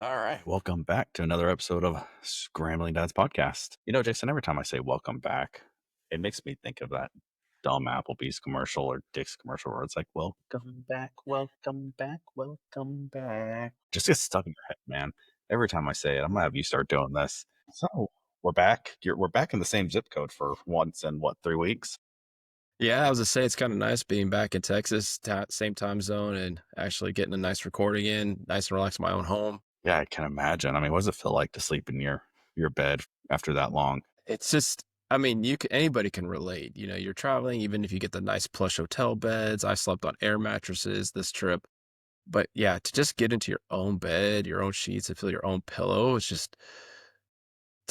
All right, welcome back to another episode of Scrambling Dads podcast. Jason, every time I say welcome back, it makes me think of that dumb Applebee's commercial or Dick's commercial where it's like, welcome back, welcome back, welcome back. Just gets stuck in your head, man. Every time I say it, I'm gonna have you start doing this. So we're back. We're back in the same zip code for once in what, 3 weeks? Yeah, I was to say it's kind of nice being back in Texas, same time zone, and actually getting a nice recording in, nice and relaxed in my own home. Yeah, I can imagine. I mean, what does it feel like to sleep in your bed after that long? It's just, I mean, anybody can relate. You're traveling, even if you get the nice plush hotel beds. I slept on air mattresses this trip, but yeah, to just get into your own bed, your own sheets, and feel your own pillow, it's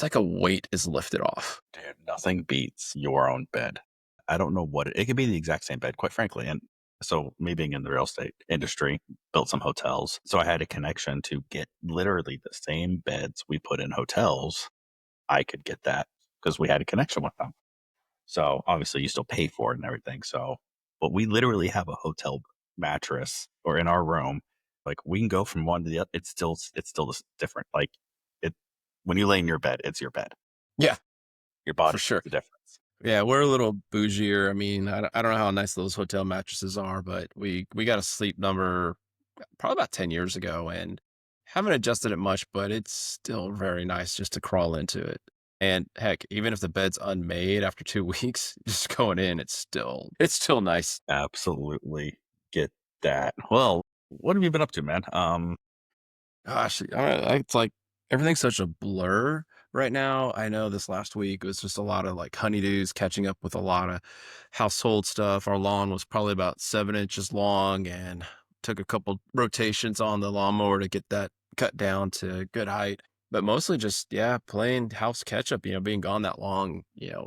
like a weight is lifted off. Dude, nothing beats your own bed. I don't know what it could be the exact same bed, quite frankly. And so me being in the real estate industry, built some hotels. So I had a connection to get literally the same beds we put in hotels. I could get that because we had a connection with them. So obviously you still pay for it and everything. So, but we literally have a hotel mattress or in our room. Like we can go from one to the other. It's still different. Like it, when you lay in your bed, it's your bed. Yeah, Your for body knows sure. the difference. Yeah, we're a little bougier. I mean, I don't know how nice those hotel mattresses are, but we got a Sleep Number probably about 10 years ago and haven't adjusted it much, but it's still very nice just to crawl into it. And heck, even if the bed's unmade after 2 weeks, just going in, it's still nice. Absolutely get that. Well, what have you been up to, man? Gosh, it's like everything's such a blur right now. I know this last week was just a lot of like honeydews catching up with a lot of household stuff. Our lawn was probably about 7 inches long and took a couple rotations on the lawnmower to get that cut down to good height. But mostly just, yeah, playing house catch up, being gone that long,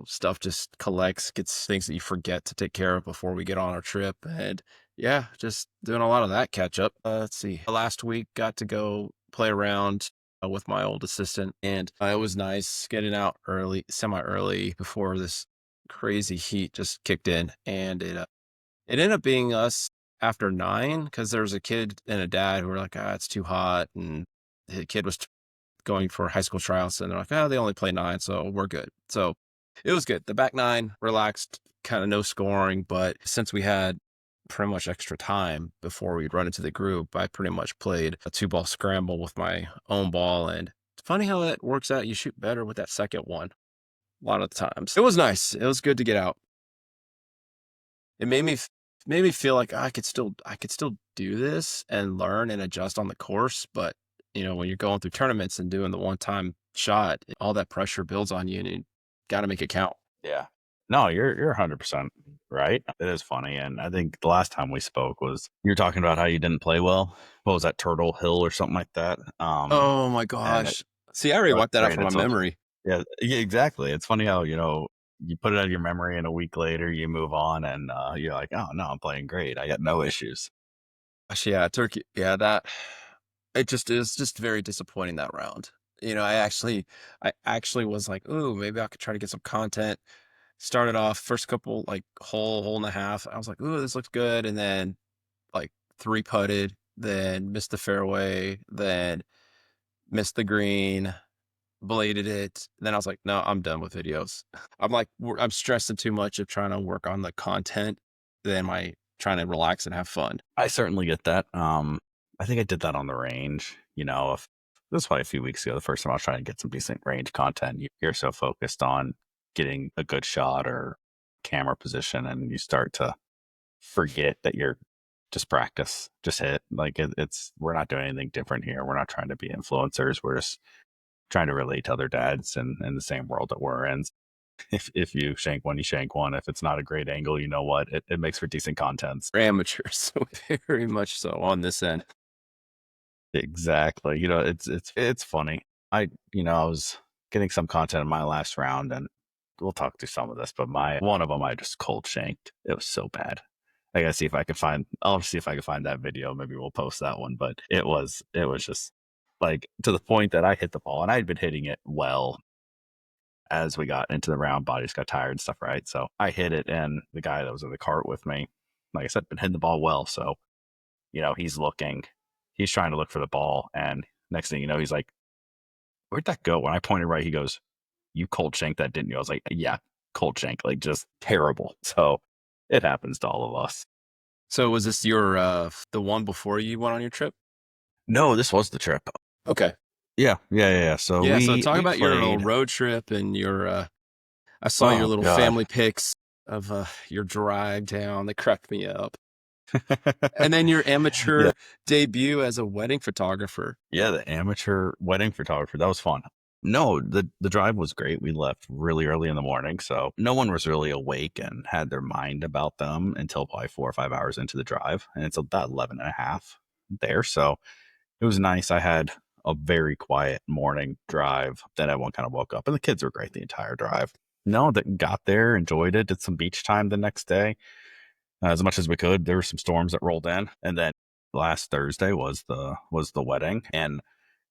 stuff just collects, gets things that you forget to take care of before we get on our trip. And yeah, just doing a lot of that catch up. Let's see. Last week got to go play around with my old assistant, and it was nice getting out early, semi early before this crazy heat just kicked in, and it ended up being us after 9 because there was a kid and a dad who were like, "Ah, it's too hot," and the kid was going for high school tryouts, and they're like, "Oh, they only play 9, so we're good." So it was good. The back 9 relaxed, kind of no scoring, but since we had pretty much extra time before we'd run into the group, I pretty much played a 2-ball scramble with my own ball, and it's funny how that works out. You shoot better with that second one a lot of the times. It was nice. It was good to get out. It made me feel like I could still do this and learn and adjust on the course, but when you're going through tournaments and doing the one-time shot, all that pressure builds on you and you got to make it count. Yeah. No, you're 100% right. It is funny, and I think the last time we spoke was you were talking about how you didn't play well. What was that, Turtle Hill or something like that? Oh my And it gosh. See, I already wiped that out from my granted, so memory. yeah, exactly. It's funny how you put it out of your memory, and a week later you move on, and you're like, oh no, I'm playing great. I got no issues. Gosh, yeah, Turkey. Yeah, that it just is just very disappointing that round. I actually was like, "Ooh, maybe I could try to get some content." Started off first couple like hole and a half. I was like, "Ooh, this looks good." And then like 3 putted, then missed the fairway, then missed the green, bladed it. Then I was like, "No, I'm done with videos." I'm stressing too much of trying to work on the content than my trying to relax and have fun. I certainly get that. I think I did that on the range. If this was probably a few weeks ago, the first time I was trying to get some decent range content, you're so focused on getting a good shot or camera position, and you start to forget that you're just practice, just hit. Like it's we're not doing anything different here. We're not trying to be influencers. We're just trying to relate to other dads in the same world that we're in. If you shank one, you shank one. If it's not a great angle, you know what? It makes for decent content. We're amateurs, so very much so on this end. Exactly. It's funny. I was getting some content in my last round, and we'll talk through some of this, but my one of them I just cold shanked. It was so bad. I gotta see if I can find. I'll see if I can find that video. Maybe we'll post that one. But it was just like to the point that I hit the ball, and I had been hitting it well as we got into the round. Bodies got tired and stuff, right? So I hit it, and the guy that was in the cart with me, like I said, been hitting the ball well. So he's trying to look for the ball, and Next thing you know, he's like, "Where'd that go?" When I pointed right, he goes, "You cold shanked that, didn't you?" I was like, "Yeah, cold shank, like just terrible." So it happens to all of us. So was this your the one before you went on your trip? No, this was the trip. Okay. Yeah, yeah, yeah. Yeah. So Yeah, so talk we about your little played. road trip and your I saw your Oh little God. family pics of your drive down. They cracked me up. And then your Yeah, amateur debut as a wedding photographer. yeah. The amateur wedding photographer. That was fun. No, the drive was great. We left really early in the morning, so no one was really awake and had their mind about them until probably 4 or 5 hours into the drive, and it's about 11 and a half there. So it was nice. I had a very quiet morning drive. Then everyone kind of woke up, and the kids were great the entire drive. No, that got there, enjoyed it, did some beach time the next day as much as we could. There were some storms that rolled in, and then last Thursday was the wedding, and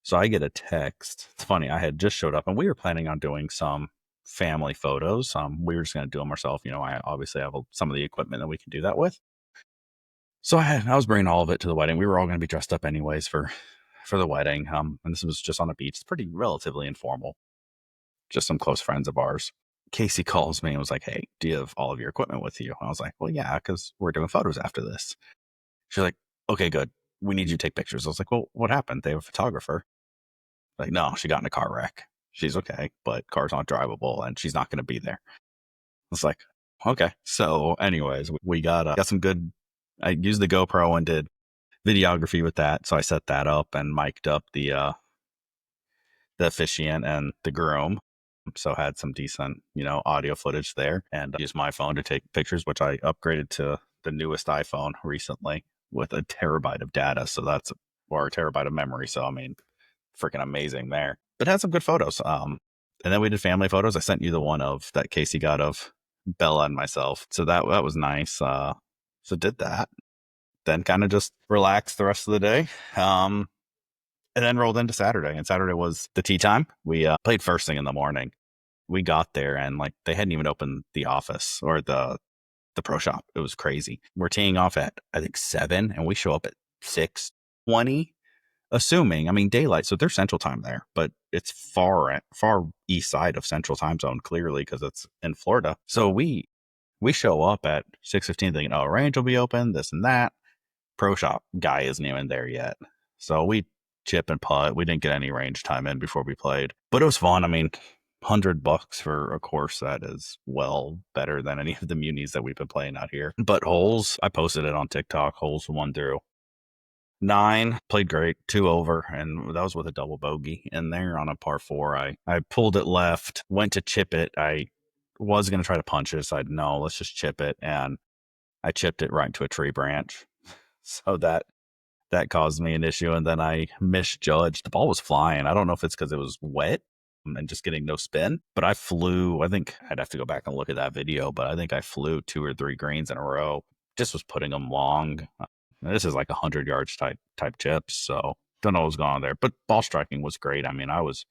so I get a text. It's funny. I had just showed up, and we were planning on doing some family photos. We were just going to do them ourselves. I obviously have some of the equipment that we can do that with. So I was bringing all of it to the wedding. We were all going to be dressed up anyways for the wedding. And this was just on a beach. It's pretty relatively informal. Just some close friends of ours. Casey calls me and was like, "Hey, do you have all of your equipment with you?" I was like, "Well, yeah, because we're doing photos after this." She's like, "Okay, good. We need you to take pictures." I was like, "Well, what happened? They have a photographer." Like, no, she got in a car wreck. She's okay, but car's not drivable and she's not going to be there. It's like, okay. So, anyways, we got some good. I used the GoPro and did videography with that. So I set that up and mic'd up the officiant and the groom. So had some decent, audio footage there, and used my phone to take pictures, which I upgraded to the newest iPhone recently with a terabyte of data. So that's or a terabyte of memory. So I mean, freaking amazing there. But had some good photos. And then we did family photos. I sent you the one of that Casey got of Bella and myself. So that was nice. So did that. Then kind of just relaxed the rest of the day. And then rolled into Saturday. And Saturday was the tea time. We played first thing in the morning. We got there and like they hadn't even opened the office or the pro shop. It was crazy. We're teeing off at I think 7 and we show up at 6:20, assuming, I mean daylight, so they're central time there, but it's far east side of central time zone clearly because it's in Florida. So we show up at 6:15 thinking, oh, range will be open, this and that. Pro shop guy isn't even there yet. So we chip and putt. We didn't get any range time in before we played, but it was fun. I mean, $100 for a course that is well better than any of the munis that we've been playing out here. But holes, I posted it on TikTok. Holes 1 through 9 played great, 2 over, and that was with a double bogey in there on a par 4. I pulled it left, went to chip it. I was going to try to punch it. So I said, no, let's just chip it. And I chipped it right into a tree branch. So that caused me an issue. And then I misjudged. The ball was flying. I don't know if it's because it was wet and just getting no spin, but I think I'd have to go back and look at that video, but I think I flew 2 or 3 greens in a row. Just was putting them long. This is like 100 yards type chips. So don't know what was going on there, but ball striking was great. I mean, I was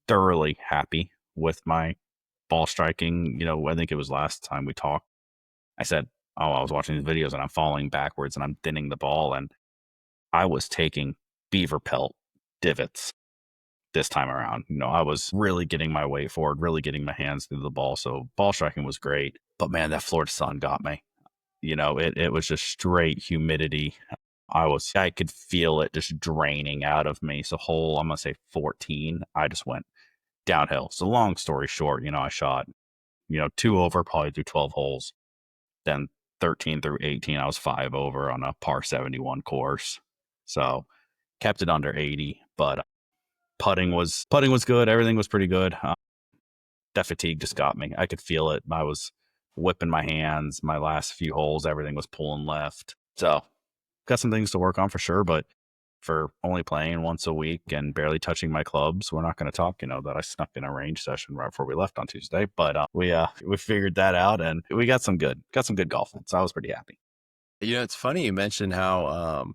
thoroughly happy with my ball striking. I think it was last time we talked. I said, oh, I was watching these videos and I'm falling backwards and I'm thinning the ball. And I was taking beaver pelt divots this time around. I was really getting my weight forward, really getting my hands through the ball. So ball striking was great. But man, that Florida sun got me. It was just straight humidity. I could feel it just draining out of me. So I'm gonna say 14, I just went downhill. So long story short, I shot, 2 over probably through 12 holes. Then 13 through 18, I was 5 over on a par 71 course. So kept it under 80, but putting was good. Everything was pretty good. That fatigue just got me. I could feel it. I was whipping my hands. My last few holes, everything was pulling left. So got some things to work on for sure, but for only playing once a week and barely touching my clubs, we're not going to talk, that I snuck in a range session right before we left on Tuesday. But we figured that out and we got some good golfing. So I was pretty happy. It's funny you mentioned how,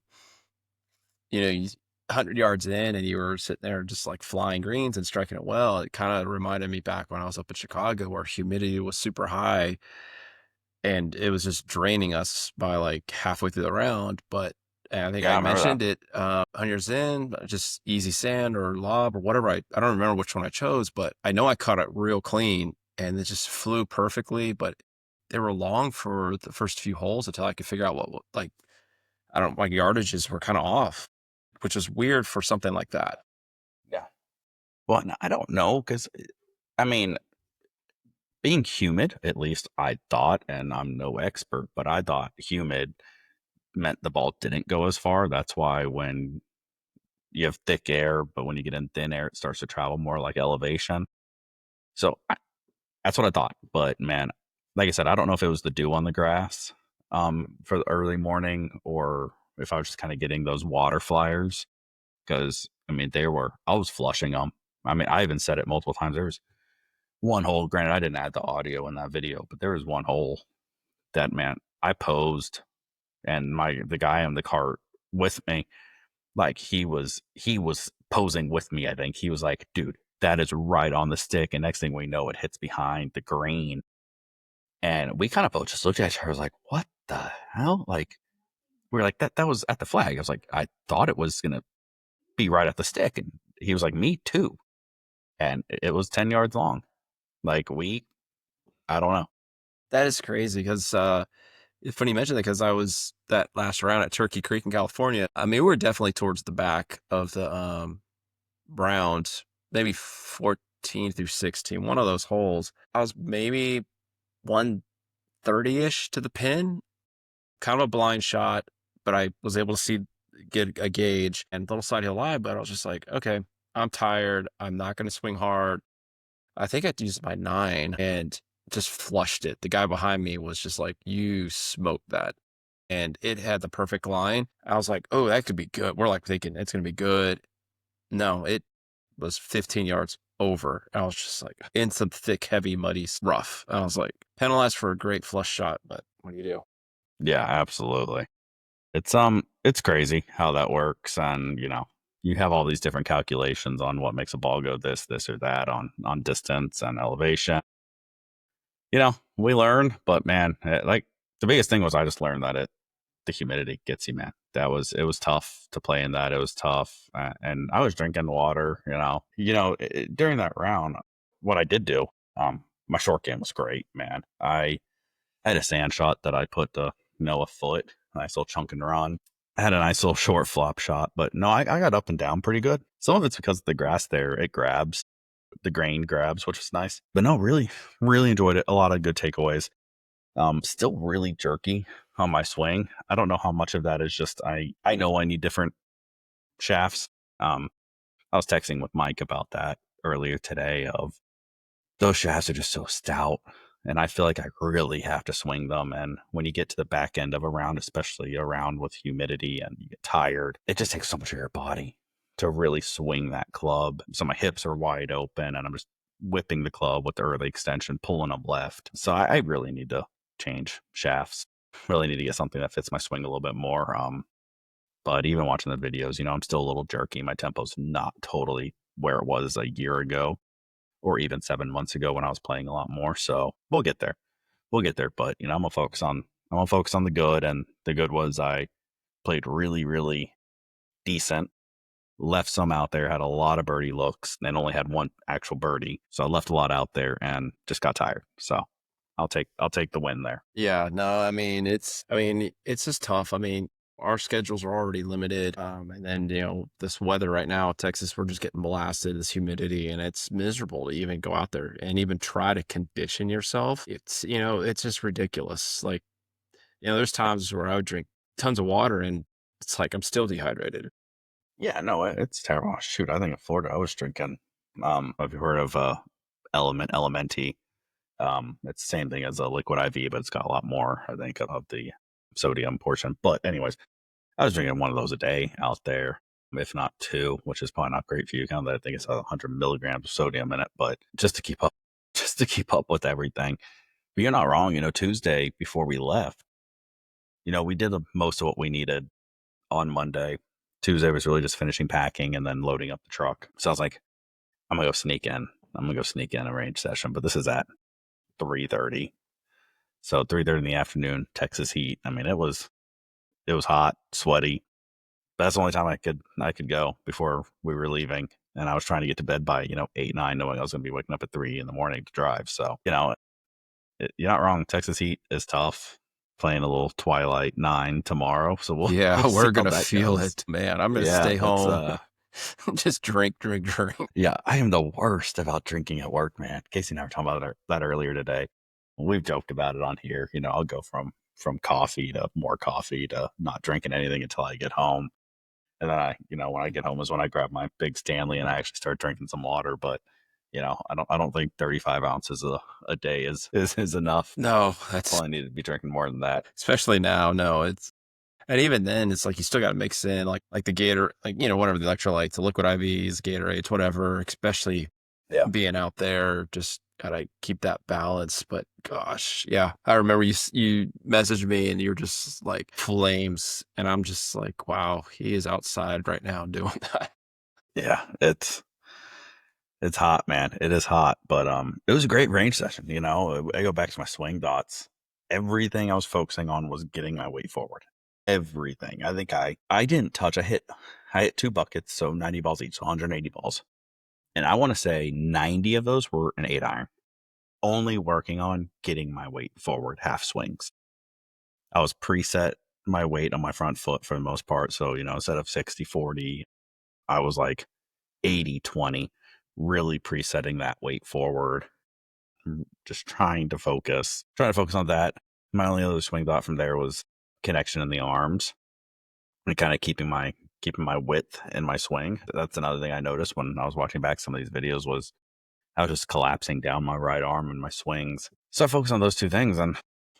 you 100 yards in and you were sitting there just like flying greens and striking it well. It kind of reminded me back when I was up in Chicago where humidity was super high and it was just draining us by like halfway through the round. But And I think Yeah, I I remember that. mentioned it, 100 yards in, just easy sand or lob or whatever. I don't remember which one I chose, but I know I caught it real clean and it just flew perfectly. But they were long for the first few holes until I could figure out what like, I don't, my yardages were kind of off, which is weird for something like that. Yeah. Well, I don't know because I mean, being humid, at least I thought, and I'm no expert, but I thought humid meant the ball didn't go as far. That's why when you have thick air, but when you get in thin air, it starts to travel more like elevation. So that's what I thought. But man, like I said, I don't know if it was the dew on the grass for the early morning or if I was just kind of getting those water flyers because I mean, I was flushing them. I mean, I even said it multiple times. There was one hole, granted, I didn't add the audio in that video, but there was one hole that, man, I posed and the guy in the cart with me, like he was posing with me. I think he was like, dude, that is right on the stick. And next thing we know, it hits behind the green. And we kind of both just looked at each other. I was like, what the hell? Like, we are like, that was at the flag. I was like, I thought it was gonna be right at the stick. And he was like, me too. And it was 10 yards long. Like I don't know. That is crazy because it's funny you mentioned that because I was that last round at Turkey Creek in California. I mean, we were definitely towards the back of the round, maybe 14 through 16, one of those holes. I was maybe 130 ish to the pin, kind of a blind shot, but I was able to get a gauge and little side hill lie. But I was just like, okay, I'm tired. I'm not going to swing hard. I think I'd used my 9 and just flushed it. The guy behind me was just like, you smoked that. And it had the perfect line. I was like, oh, that could be good. We're like thinking it's going to be good. No, it was 15 yards over. I was just like in some thick, heavy, muddy rough. I was like, penalized for a great flush shot, but what do you do? Yeah, absolutely. It's crazy how that works. And, you have all these different calculations on what makes a ball go this or that on distance and elevation. We learn, but man, like the biggest thing was I just learned that the humidity gets you, man. It was tough to play in that. It was tough, and I was drinking water. During that round, what I did do, my short game was great, man. I had a sand shot that I put to a foot, a nice little chunk and run. I had a nice little short flop shot, but no, I got up and down pretty good. Some of it's because the grass there, it grabs, the grain grabs, which was nice. But no, really, really enjoyed it. A lot of good takeaways. Still really jerky on my swing. I don't know how much of that is just I know I need different shafts. Um, I was texting with Mike about that earlier today of those shafts are just so stout. And I feel like I really have to swing them. And when you get to the back end of a round, especially a round with humidity and you get tired, it just takes so much of your body to really swing that club. So my hips are wide open and I'm just whipping the club with the early extension, pulling them left. So I really need to change shafts. Really need to get something that fits my swing a little bit more. But even watching the videos, I'm still a little jerky. My tempo's not totally where it was a year ago or even 7 months ago when I was playing a lot more. So we'll get there. We'll get there. But I'm gonna focus on the good. And the good was I played really, really decent. Left some out there, had a lot of birdie looks, and only had one actual birdie. So I left a lot out there and just got tired. So I'll take the win there. Yeah, no, it's just tough. I mean, our schedules are already limited. And then, this weather right now, Texas, we're just getting blasted, this humidity, and it's miserable to even go out there and even try to condition yourself. It's just ridiculous. Like, there's times where I would drink tons of water and it's like I'm still dehydrated. Yeah, no, it's terrible. Shoot, I think in Florida I was drinking. Have you heard of Elementi? It's the same thing as a liquid IV, but it's got a lot more, I think, of the sodium portion. But anyways, I was drinking one of those a day out there, if not two, which is probably not great for you. Kind of, I think it's 100 milligrams of sodium in it, but just to keep up, just to keep up with everything. But you're not wrong. Tuesday before we left, we did most of what we needed on Monday. Tuesday was really just finishing packing and then loading up the truck. So I was like, I'm gonna go sneak in. I'm gonna go sneak in a range session, but this is at 3:30. So 3:30 in the afternoon, Texas heat. I mean, it was hot, sweaty. That's the only time I could go before we were leaving, and I was trying to get to bed by 8, 9, knowing I was going to be waking up at 3 in the morning to drive. So you're not wrong. Texas heat is tough. Playing a little Twilight 9 tomorrow, so we'll Yeah, we'll see we're how gonna that feel goes. it, man. I'm gonna Yeah, stay that's home, just drink, drink, drink. yeah. I am the worst about drinking at work, man. Casey and I were talking about that earlier today. We've joked about it on here. I'll go from coffee to more coffee to not drinking anything until I get home. And then when I get home is when I grab my big Stanley and I actually start drinking some water. But I don't think 35 ounces a day is enough. No, that's Probably need to be drinking more than that. especially now. No, it's and even then, it's like you still got to mix in like the Gator, like whatever the electrolytes, the liquid IVs, Gatorades, whatever. Especially Yeah. being out there, just gotta keep that balance. But gosh, yeah, I remember you messaged me and you're just like flames, and I'm just like, wow, he is outside right now doing that. Yeah, it's hot, man. It is hot, but it was a great range session. I go back to my swing dots. Everything I was focusing on was getting my weight forward. Everything. I think I didn't touch. I hit two buckets, so 90 balls each, so 180 balls. And I want to say 90 of those were an 8-iron. Only working on getting my weight forward, half swings. I was preset my weight on my front foot for the most part. So, instead of 60-40, I was like 80-20, really presetting that weight forward, just trying to focus on that. My only other swing thought from there was connection in the arms and kind of keeping my width in my swing. That's another thing I noticed when I was watching back some of these videos was I was just collapsing down my right arm in my swings. So I focused on those two things, and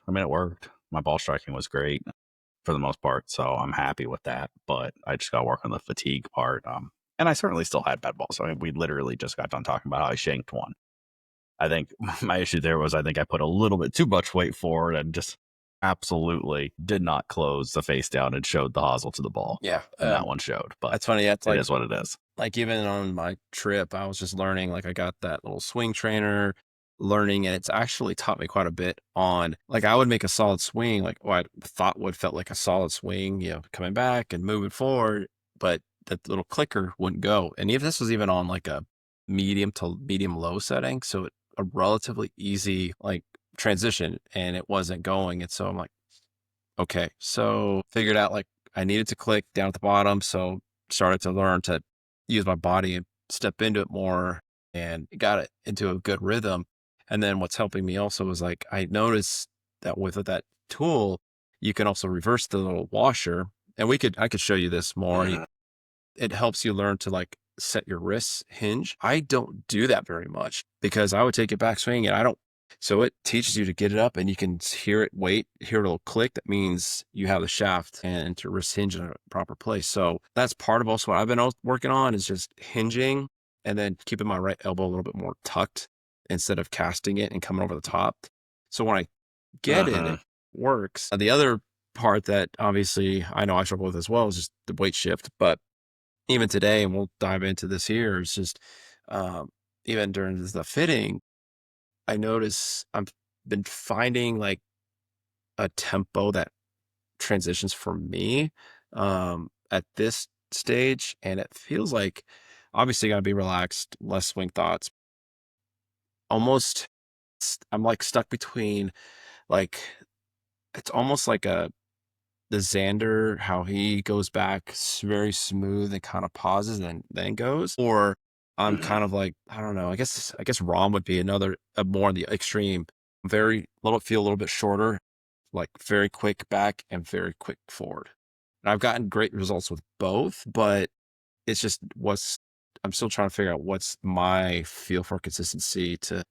I mean, it worked. My ball striking was great for the most part, so I'm happy with that. But I just got to work on the fatigue part. And I certainly still had bad balls. I mean, we literally just got done talking about how I shanked one. I think my issue there was I think I put a little bit too much weight forward and just absolutely did not close the face down and showed the hosel to the ball. Yeah, And that one showed, but that's funny. That's it is what it is. like even on my trip, I was just learning. Like I got that little swing trainer, learning, and it's actually taught me quite a bit on like I would make a solid swing, like what I thought would felt like a solid swing, coming back and moving forward, but that little clicker wouldn't go. And if this was even on like a medium to medium low setting, so a relatively easy like transition, and it wasn't going. And so I'm like, okay, so figured out like I needed to click down at the bottom. So started to learn to use my body and step into it more and got it into a good rhythm. And then what's helping me also is like I noticed that with that tool, you can also reverse the little washer. And I could show you this more. Mhm. It helps you learn to like set your wrist hinge. I don't do that very much because I would take it back swing and I don't. So it teaches you to get it up and you can hear a little click. That means you have the shaft and your wrist hinge in a proper place. So that's part of also what I've been working on is just hinging and then keeping my right elbow a little bit more tucked instead of casting it and coming over the top. So when I get it, it Mhm. works. The other part that obviously I know I struggle with as well is just the weight shift, but even today, and we'll dive into this here, is just um, even during the fitting, I notice I've been finding like a tempo that transitions for me at this stage, and it feels like obviously got to be relaxed, less swing thoughts. Almost, I'm like stuck between like it's almost like the Xander, how he goes back very smooth and kind of pauses and then goes, or I'm Mhm. kind of like, I don't know, I guess Rom would be another more on the extreme, feel a little bit shorter, like very quick back and very quick forward. And I've gotten great results with both, but it's just I'm still trying to figure out what's my feel for consistency to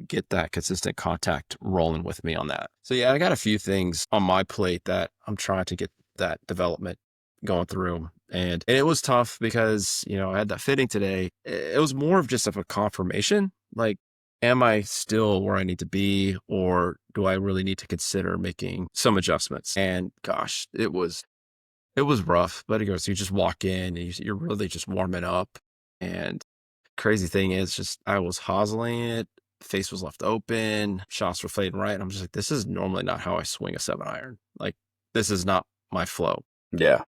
get that consistent contact rolling with me on that. So yeah, I got a few things on my plate that I'm trying to get that development going through. And it was tough because, I had that fitting today. It was more of just of a confirmation. Like, am I still where I need to be, or do I really need to consider making some adjustments? And gosh, it was rough, but it goes, you just walk in and you're really just warming up. And crazy thing is just I was hosling it, face was left open, shots were fading right. And I'm just like, this is normally not how I swing a 7-iron. Like, this is not my flow. Yeah.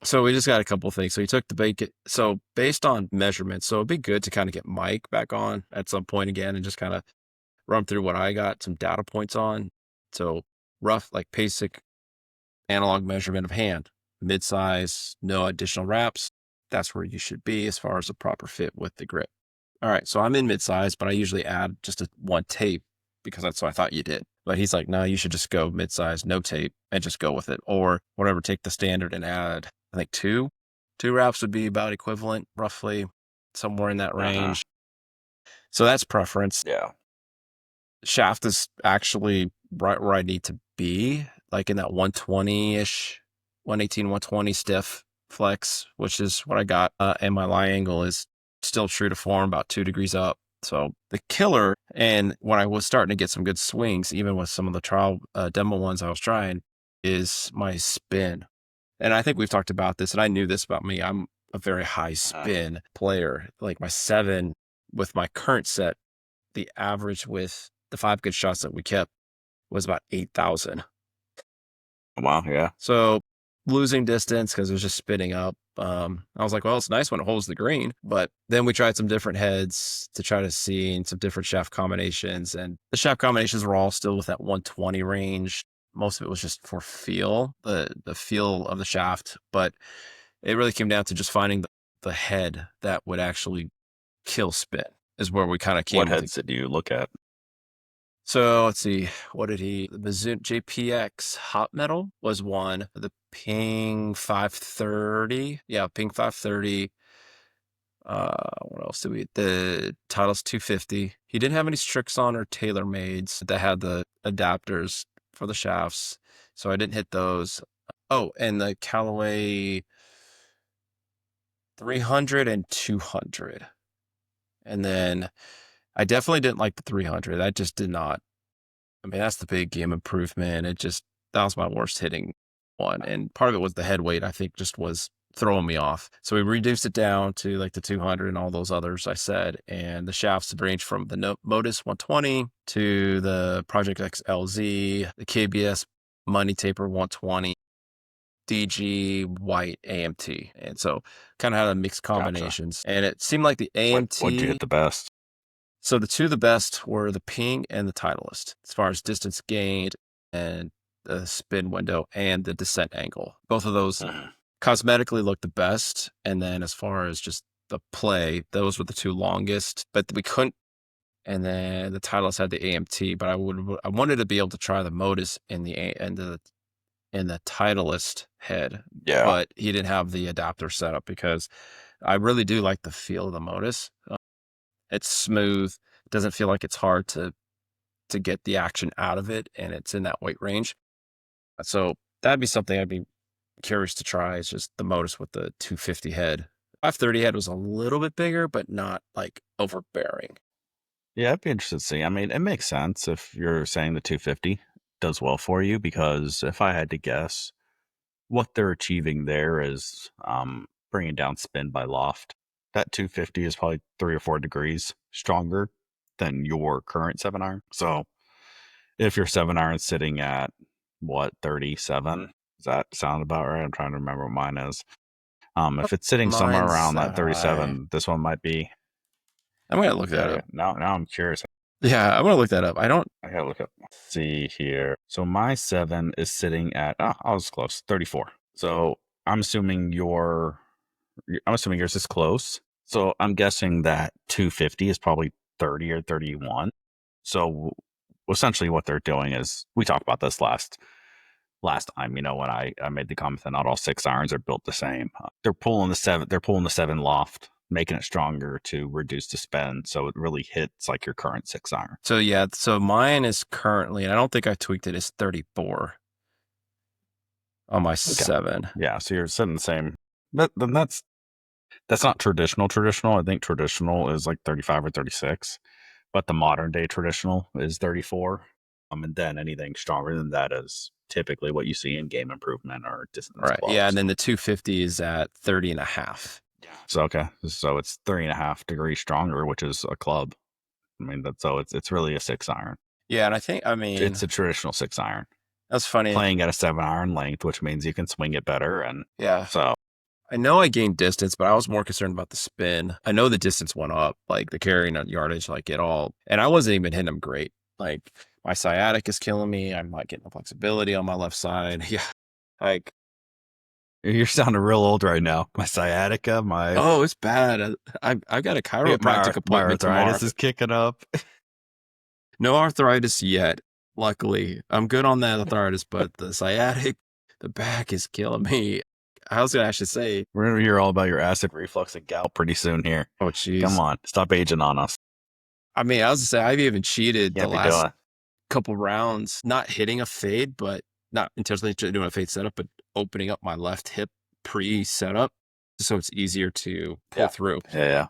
So we just got a couple things. So he took the bacon. So based on measurements, so it'd be good to kind of get Mike back on at some point again and just kind of run through what I got some data points on. So rough, like basic analog measurement of hand, mid-size, no additional wraps. That's where you should be as far as a proper fit with the grip. All right, so I'm in mid-size, but I usually add just one tape because that's what I thought you did. But he's like, no, you should just go mid-size, no tape, and just go with it. Or whatever, take the standard and add, I think two wraps would be about equivalent, roughly somewhere in that Uh-huh. range. So that's preference. Yeah. Shaft is actually right where I need to be, like in that 120-ish, 118, 120 stiff flex, which is what I got. And my lie angle is still true to form, about 2 degrees up. So the killer, and when I was starting to get some good swings, even with some of the trial demo ones I was trying, is my spin. And I think we've talked about this, and I knew this about me. I'm a very high Uh-huh. spin player. Like my 7 with my current set, the average with the 5 good shots that we kept was about 8,000. Wow. Yeah. So losing distance because it was just spinning up. I was like, well, it's nice when it holds the green. But then we tried some different heads to try to see and some different shaft combinations. And the shaft combinations were all still with that 120 range. Most of it was just for feel, the feel of the shaft. But it really came down to just finding the head that would actually kill spin is where we kind of What came with it. heads did you look at? So let's see, what did he? The Mizuno JPX Hot Metal was one. The Ping 530, yeah, Ping 530. What else did we? The Titleist 250. He didn't have any Strixon or TaylorMades that had the adapters for the shafts, so I didn't hit those. Oh, and the Callaway 300 and 200. And then I definitely didn't like the 300. I just did not. I mean, that's the big game improvement. That was my worst hitting one. And part of it was the head weight, I think, just was throwing me off. So we reduced it down to like the 200 and all those others I said. And the shafts range from the Modus 120 to the Project X LZ, the KBS Money Taper 120, DG White AMT. And so kind of had a mixed Gotcha. combinations. And it seemed like the What'd you AMT. hit the best? So the two the best were the Ping and the Titleist as far as distance gained and the spin window and the descent angle. Both of those Mhm. cosmetically look the best. And then as far as just the play, those were the two longest, but we couldn't. And then the Titleist had the AMT, but I wanted to be able to try the Modus in the Titleist head, Yeah. but he didn't have the adapter set up because I really do like the feel of the Modus. It's smooth. It doesn't feel like it's hard to get the action out of it, and it's in that weight range. So that'd be something I'd be curious to try. Is just the Modus with the 250 head. 530 head was a little bit bigger, but not like overbearing. Yeah, I'd be interested to see. I mean, it makes sense if you're saying the 250 does well for you because if I had to guess, what they're achieving there is bringing down spin by loft. That 250 is probably 3 or 4 degrees stronger than your current 7 iron. So if your 7 iron sitting at what 37, does that sound about right? I'm trying to remember what mine is. If it's sitting somewhere Mine's around that that high. 37, this one might be. I'm gonna look that Okay, up. now I'm curious. Yeah, I'm gonna look that up. I don't. I gotta look up. See here. So my 7 is sitting at. Oh, I was close. 34. So I'm assuming I'm assuming yours is close. So I'm guessing that 250 is probably 30 or 31. So essentially, what they're doing is we talked about this last time. You know, when I made the comment that not all 6 irons are built the same. They're pulling the 7. They're pulling the 7 loft, making it stronger to reduce the spin, so it really hits like your current 6 iron. So yeah, so mine is currently, and I don't think I tweaked it. Is 34 on my Okay. 7. Yeah. So you're sitting the same. But then that's not traditional. Traditional. I think traditional is like 35 or 36. But the modern day traditional is 34. And then anything stronger than that is typically what you see in game improvement or distance Right. Yeah, clubs. and then the 250 is at 30 and a half. Yeah. So okay, so it's 3.5 degrees stronger, which is a club. I mean, that's so it's really a 6 iron. Yeah, and I mean, It's a traditional 6 iron that's funny. playing at a 7 iron length, which means you can swing it better, and Yeah. so I know I gained distance, but I was more concerned about the spin. I know the distance went up, like the carrying yardage, like it all, and I wasn't even hitting them great. Like my sciatic is killing me. I'm not getting the flexibility on my left side. Yeah. Like, You're sounding real old right now. My sciatica, oh, it's bad. I've got a chiropractic my appointment tomorrow. arthritis is kicking up. No arthritis yet. Luckily, I'm good on that arthritis, but the sciatic, the back is killing me. I was gonna actually say, We're gonna hear all about your acid reflux and gout pretty soon here. oh, Come geez. on, stop aging on us. I mean, I was gonna say I've even cheated the Can't be last doing. couple rounds, not hitting a fade, but not intentionally doing a fade setup, but opening up my left hip pre-setup so it's easier to pull Yeah, through, yeah.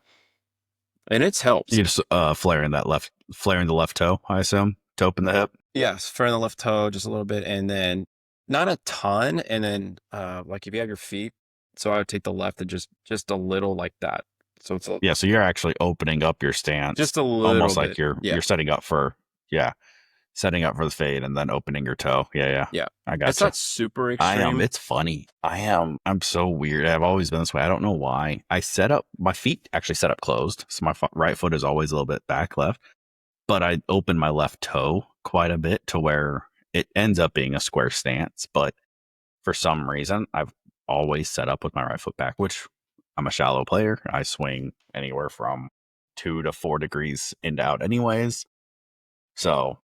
and it's helped. You just flaring the left toe. I assume to open the hip. Yes, front of the left toe just a little bit, and then not a ton, and then like if you have your feet, so I would take the left and just a little like that. So it's Yeah, so you're actually opening up your stance, just a little almost like bit. Yeah, you're setting up for yeah, setting up for the fade and then opening your toe. Yeah. yeah. I It's gotcha. not super I am. extreme. It's funny. I'm so weird. I've always been this way. I don't know why. I set up my feet actually set up closed, so my right foot is always a little bit back left. But I open my left toe quite a bit to where it ends up being a square stance. But for some reason, I've always set up with my right foot back, which I'm a shallow player. I swing anywhere from 2 to 4 degrees in and out, anyways. So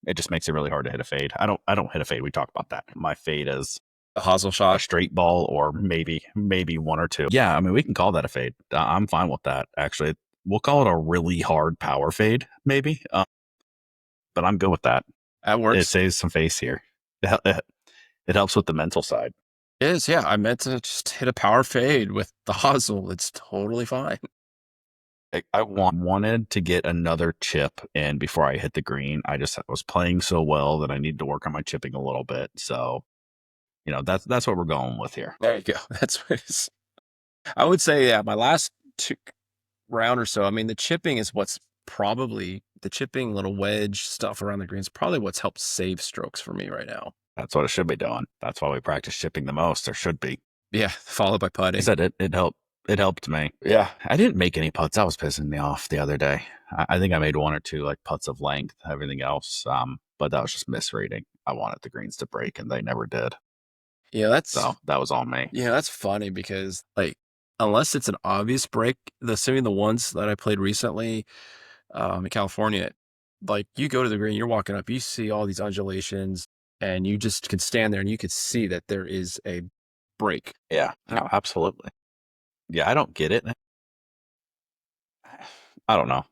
it just makes it really hard to hit a fade. I don't hit a fade. We talked about that. My fade is A hosel a shot. straight ball or maybe one or two. Yeah, I mean we can call that a fade. I'm fine with that. Actually, we'll call it a really hard power fade, maybe. But I'm good with that. That It works. saves some face here. It helps with the mental side. It is, yeah. I meant to just hit a power fade with the hosel. It's totally fine. I wanted to get another chip in before I hit the green. I was playing so well that I needed to work on my chipping a little bit. So that's what we're going with here. There you go. That's what it's. I would say, yeah, my last two round or so. I mean, the chipping is what's probably the chipping little wedge stuff around the greens, probably what's helped save strokes for me right now. That's what it should be doing. That's why we practice chipping the most. There should be. Yeah, followed by I putting. said it helped. It helped me. Yeah, I didn't make any putts. That was pissing me off the other day. I think I made one or two like putts of length. Everything else, but that was just misreading. I wanted the greens to break, and they never did. Yeah, that's So that was all me. yeah, that's funny because like unless it's an obvious break, assuming the ones that I played recently in California, like you go to the green, you're walking up, you see all these undulations, and you just can stand there and you could see that there is a break. Yeah, no, absolutely. Yeah, I don't get it. I don't know.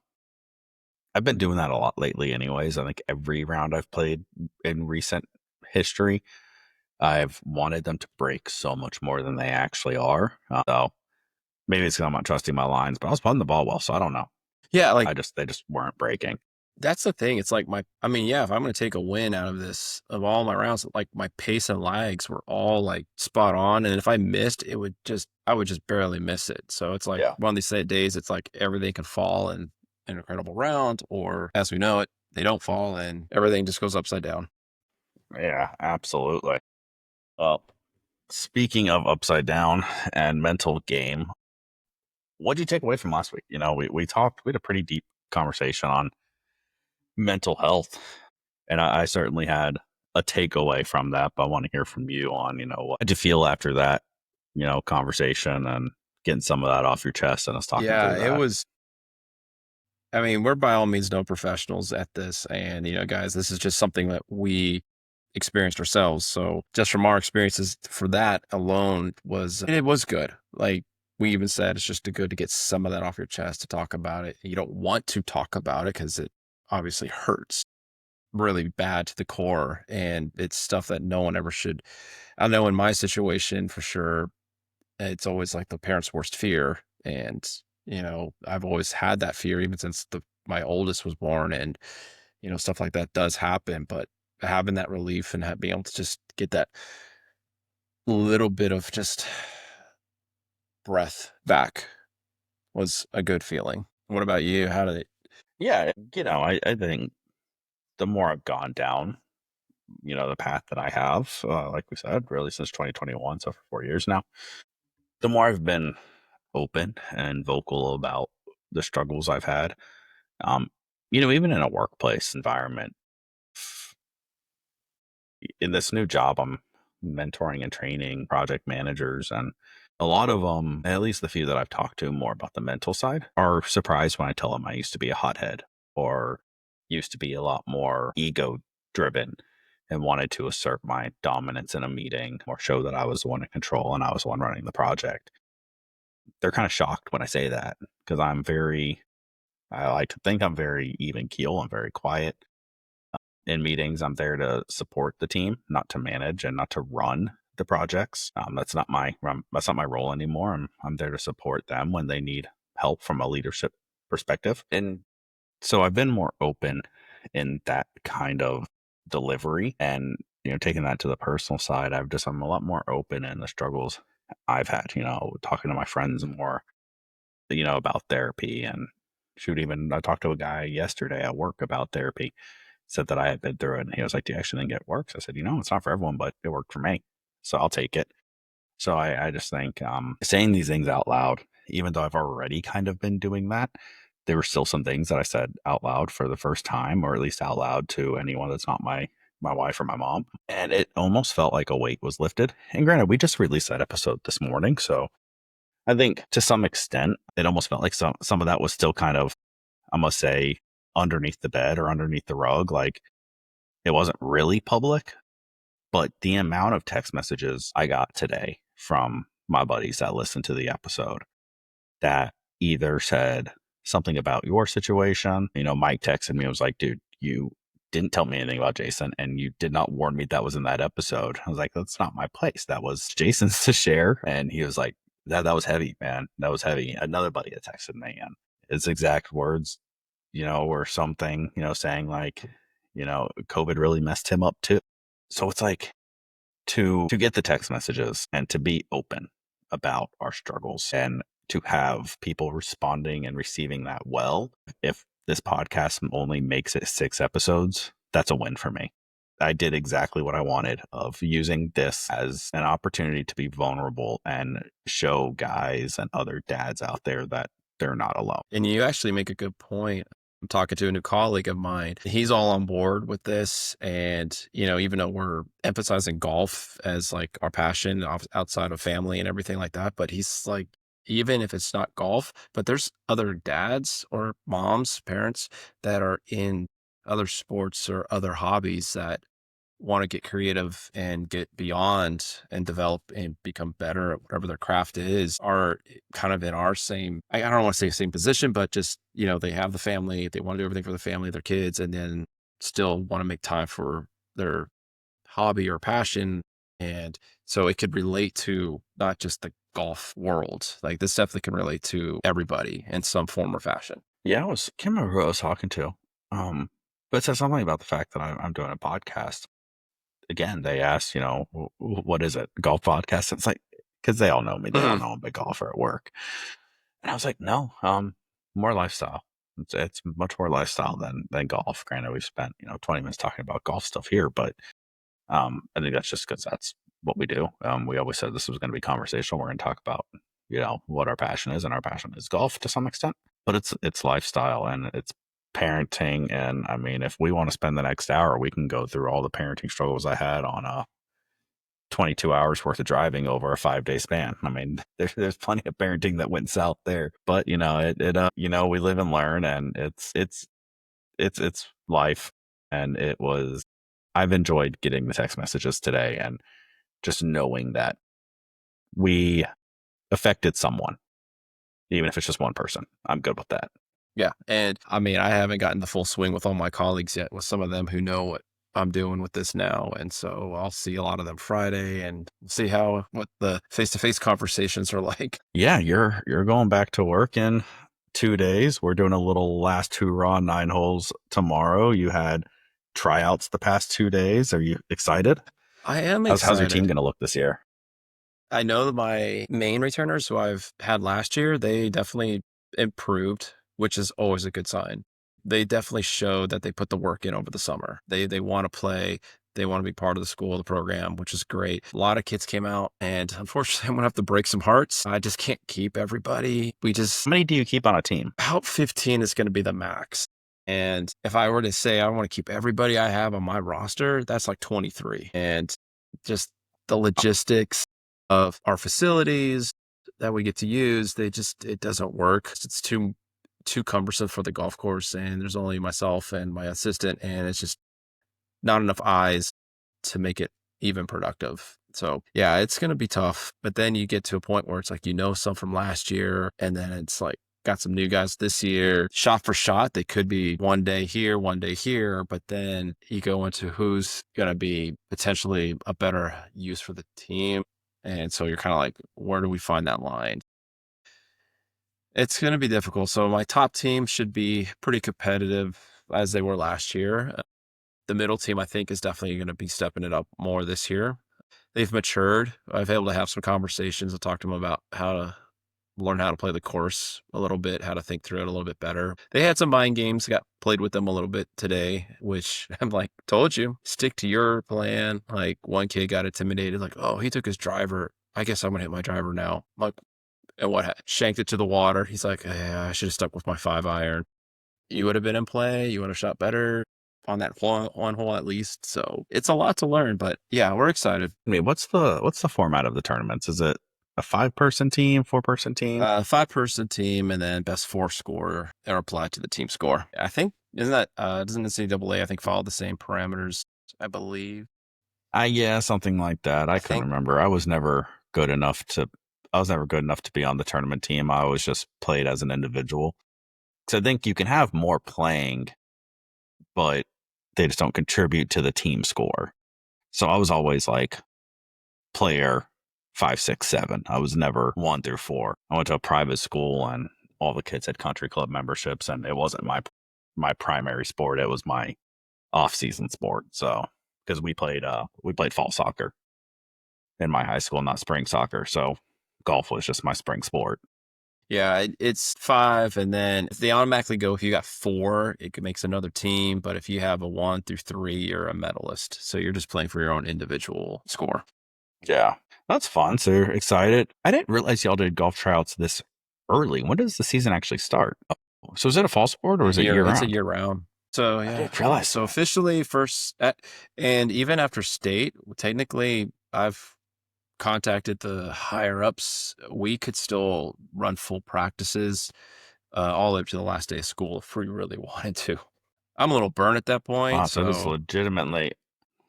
I've been doing that a lot lately, anyways. I think every round I've played in recent history, I've wanted them to break so much more than they actually are. So maybe it's because I'm not trusting my lines, but I was putting the ball well, so I don't know. Yeah, like They just weren't breaking. that's the thing. It's like I mean, yeah, if I'm going to take a win out of this, of all my rounds, like my pace and lags were all like spot on. And if I missed, I would just barely miss it. So it's like Yeah, one of these days, it's like everything can fall in an incredible round, or as we know it, they don't fall and everything just goes upside down. yeah, absolutely. Well, speaking of upside down and mental game, what did you take away from last week? We talked, we had a pretty deep conversation on mental health, and I certainly had a takeaway from that. But I want to hear from you on, what did you feel after that, conversation and getting some of that off your chest and us talking Yeah, through it that. was. I mean, we're by all means no professionals at this. And, guys, this is just something that we experienced ourselves. So just from our experiences for that alone it was good. Like we even said, it's just good to get some of that off your chest to talk about it. You don't want to talk about it because it obviously hurts really bad to the core. And it's stuff that no one ever should. I know in my situation for sure, it's always like the parent's worst fear. And, I've always had that fear even since my oldest was born and, stuff like that does happen. But having that relief and being able to just get that little bit of just breath back was a good feeling. What about you? How did it? Yeah, I think the more I've gone down, the path that I have, like we said, really since 2021, so for 4 years now, the more I've been open and vocal about the struggles I've had, um, even in a workplace environment, in this new job, I'm mentoring and training project managers, and a lot of them, at least the few that I've talked to more about the mental side, are surprised when I tell them I used to be a hothead or used to be a lot more ego driven and wanted to assert my dominance in a meeting or show that I was the one in control and I was the one running the project. They're kind of shocked when I say that because I like to think I'm very even keel and very quiet in meetings. I'm there to support the team, not to manage and not to run the projects. That's not my role anymore. I'm there to support them when they need help from a leadership perspective. And so I've been more open in that kind of delivery, and taking that to the personal side, I'm a lot more open in the struggles I've had, talking to my friends more, about therapy. And shoot, even I talked to a guy yesterday at work about therapy, said that I had been through it. And he was like, "Do you actually think it works?" I said, "It's not for everyone, but it worked for me. So I'll take it." So I just think saying these things out loud, even though I've already kind of been doing that, there were still some things that I said out loud for the first time, or at least out loud to anyone that's not my wife or my mom. And it almost felt like a weight was lifted. And granted, we just released that episode this morning. So I think to some extent, it almost felt like some of that was still kind of, I must say, underneath the bed or underneath the rug. Like it wasn't really public, but the amount of text messages I got today from my buddies that listened to the episode that either said something about your situation. Mike texted me and was like, "Dude, you didn't tell me anything about Jason and you did not warn me that was in that episode." I was like, "That's not my place. That was Jason's to share." And he was like, that was heavy, man. That was heavy." Another buddy that texted me, and his exact words, or something, saying like, COVID really messed him up too. So it's like to get the text messages and to be open about our struggles and to have people responding and receiving that well. If this podcast only makes it 6 episodes, that's a win for me. I did exactly what I wanted of using this as an opportunity to be vulnerable and show guys and other dads out there that they're not alone. And you actually make a good point. I'm talking to a new colleague of mine. He's all on board with this. And, even though we're emphasizing golf as like our passion outside of family and everything like that, but he's like, even if it's not golf, but there's other dads or moms, parents that are in other sports or other hobbies that want to get creative and get beyond and develop and become better at whatever their craft is are kind of in our same, I don't want to say same position, but just, they have the family, they want to do everything for the family, their kids, and then still want to make time for their hobby or passion. And so it could relate to not just the golf world. Like this definitely can relate to everybody in some form or fashion. Yeah, can't remember who I was talking to. But it said something about the fact that I'm doing a podcast. Again, they asked, what is it? Golf podcast? It's like, because they all know me. They all know I'm a big golfer at work. And I was like, no, more lifestyle. It's much more lifestyle than golf. Granted, we've spent, 20 minutes talking about golf stuff here, but I think that's just because that's what we do. We always said this was going to be conversational. We're going to talk about, what our passion is, and our passion is golf to some extent. But it's lifestyle and it's parenting. And I mean, if we want to spend the next hour, we can go through all the parenting struggles I had on a 22 hours worth of driving over a 5-day span. I mean, there's plenty of parenting that went south there, but we live and learn, and it's life. And I've enjoyed getting the text messages today and just knowing that we affected someone, even if it's just one person. I'm good with that. Yeah. And I mean, I haven't gotten the full swing with all my colleagues yet, with some of them who know what I'm doing with this now. And so I'll see a lot of them Friday and see what the face-to-face conversations are like. Yeah, you're going back to work in 2 days. We're doing a little last hoorah 9 holes tomorrow. You had tryouts the past 2 days. Are you excited? I am How's your team excited. going to look this year? I know that my main returners who I've had last year, they definitely improved, which is always a good sign. They definitely showed that they put the work in over the summer. They want to play. They want to be part of the school, the program, which is great. A lot of kids came out, and unfortunately, I'm gonna have to break some hearts. I just can't keep everybody. We just How many do you keep on a team? about 15 is going to be the max. And if I were to say I want to keep everybody I have on my roster, that's like 23. And just the logistics of our facilities that we get to use, it doesn't work. It's too cumbersome for the golf course, and there's only myself and my assistant, and it's just not enough eyes to make it even productive. So yeah, it's going to be tough. But then you get to a point where it's like, some from last year, and then it's like, got some new guys this year. Shot for shot, they could be one day here, one day here, but then you go into who's going to be potentially a better use for the team. And so you're kind of like, where do we find that line? It's going to be difficult. So my top team should be pretty competitive as they were last year. The middle team, I think, is definitely going to be stepping it up more this year. They've matured. I've been able to have some conversations and talk to them about how to learn how to play the course a little bit, how to think through it a little bit better. They had some mind games, got played with them a little bit today, which I'm like, told you, stick to your plan. Like one kid got intimidated, like, oh, he took his driver. I guess I'm going to hit my driver now. I'm like, and what? Shanked it to the water. He's like, yeah, I should have stuck with my 5-iron. You would have been in play. You would have shot better on that one hole at least. So it's a lot to learn, but yeah, we're excited. I mean, what's the format of the tournaments? Is it a 5-person team, 4-person team? 5-person team, and then best 4 scorer are applied to the team score. I think, isn't that, doesn't the NCAA, I think, follow the same parameters, I believe? Yeah, something like that. I I couldn't think, remember. I was never good enough to be on the tournament team. I always just played as an individual. So I think you can have more playing, but they just don't contribute to the team score. So I was always like player 5, 6, 7. I was never 1 through 4. I went to a private school and all the kids had country club memberships, and it wasn't my primary sport. It was my off-season sport. So because we played fall soccer in my high school, not spring soccer. So golf was just my spring sport. yeah, it's 5, and then if they automatically go, if you got 4, it makes another team, but if you have a 1 through 3, you're a medalist. So you're just playing for your own individual score. Yeah, that's fun. So you're excited. I didn't realize y'all did golf tryouts this early. When does the season actually start? Oh, so is it a fall sport or is it year It's a round? year round. So I yeah, didn't realize so that. officially and even after state, technically, I've contacted the higher ups. We could still run full practices all the way up to the last day of school if we really wanted to. I'm a little burnt at that point, Wow, so this is so legitimately.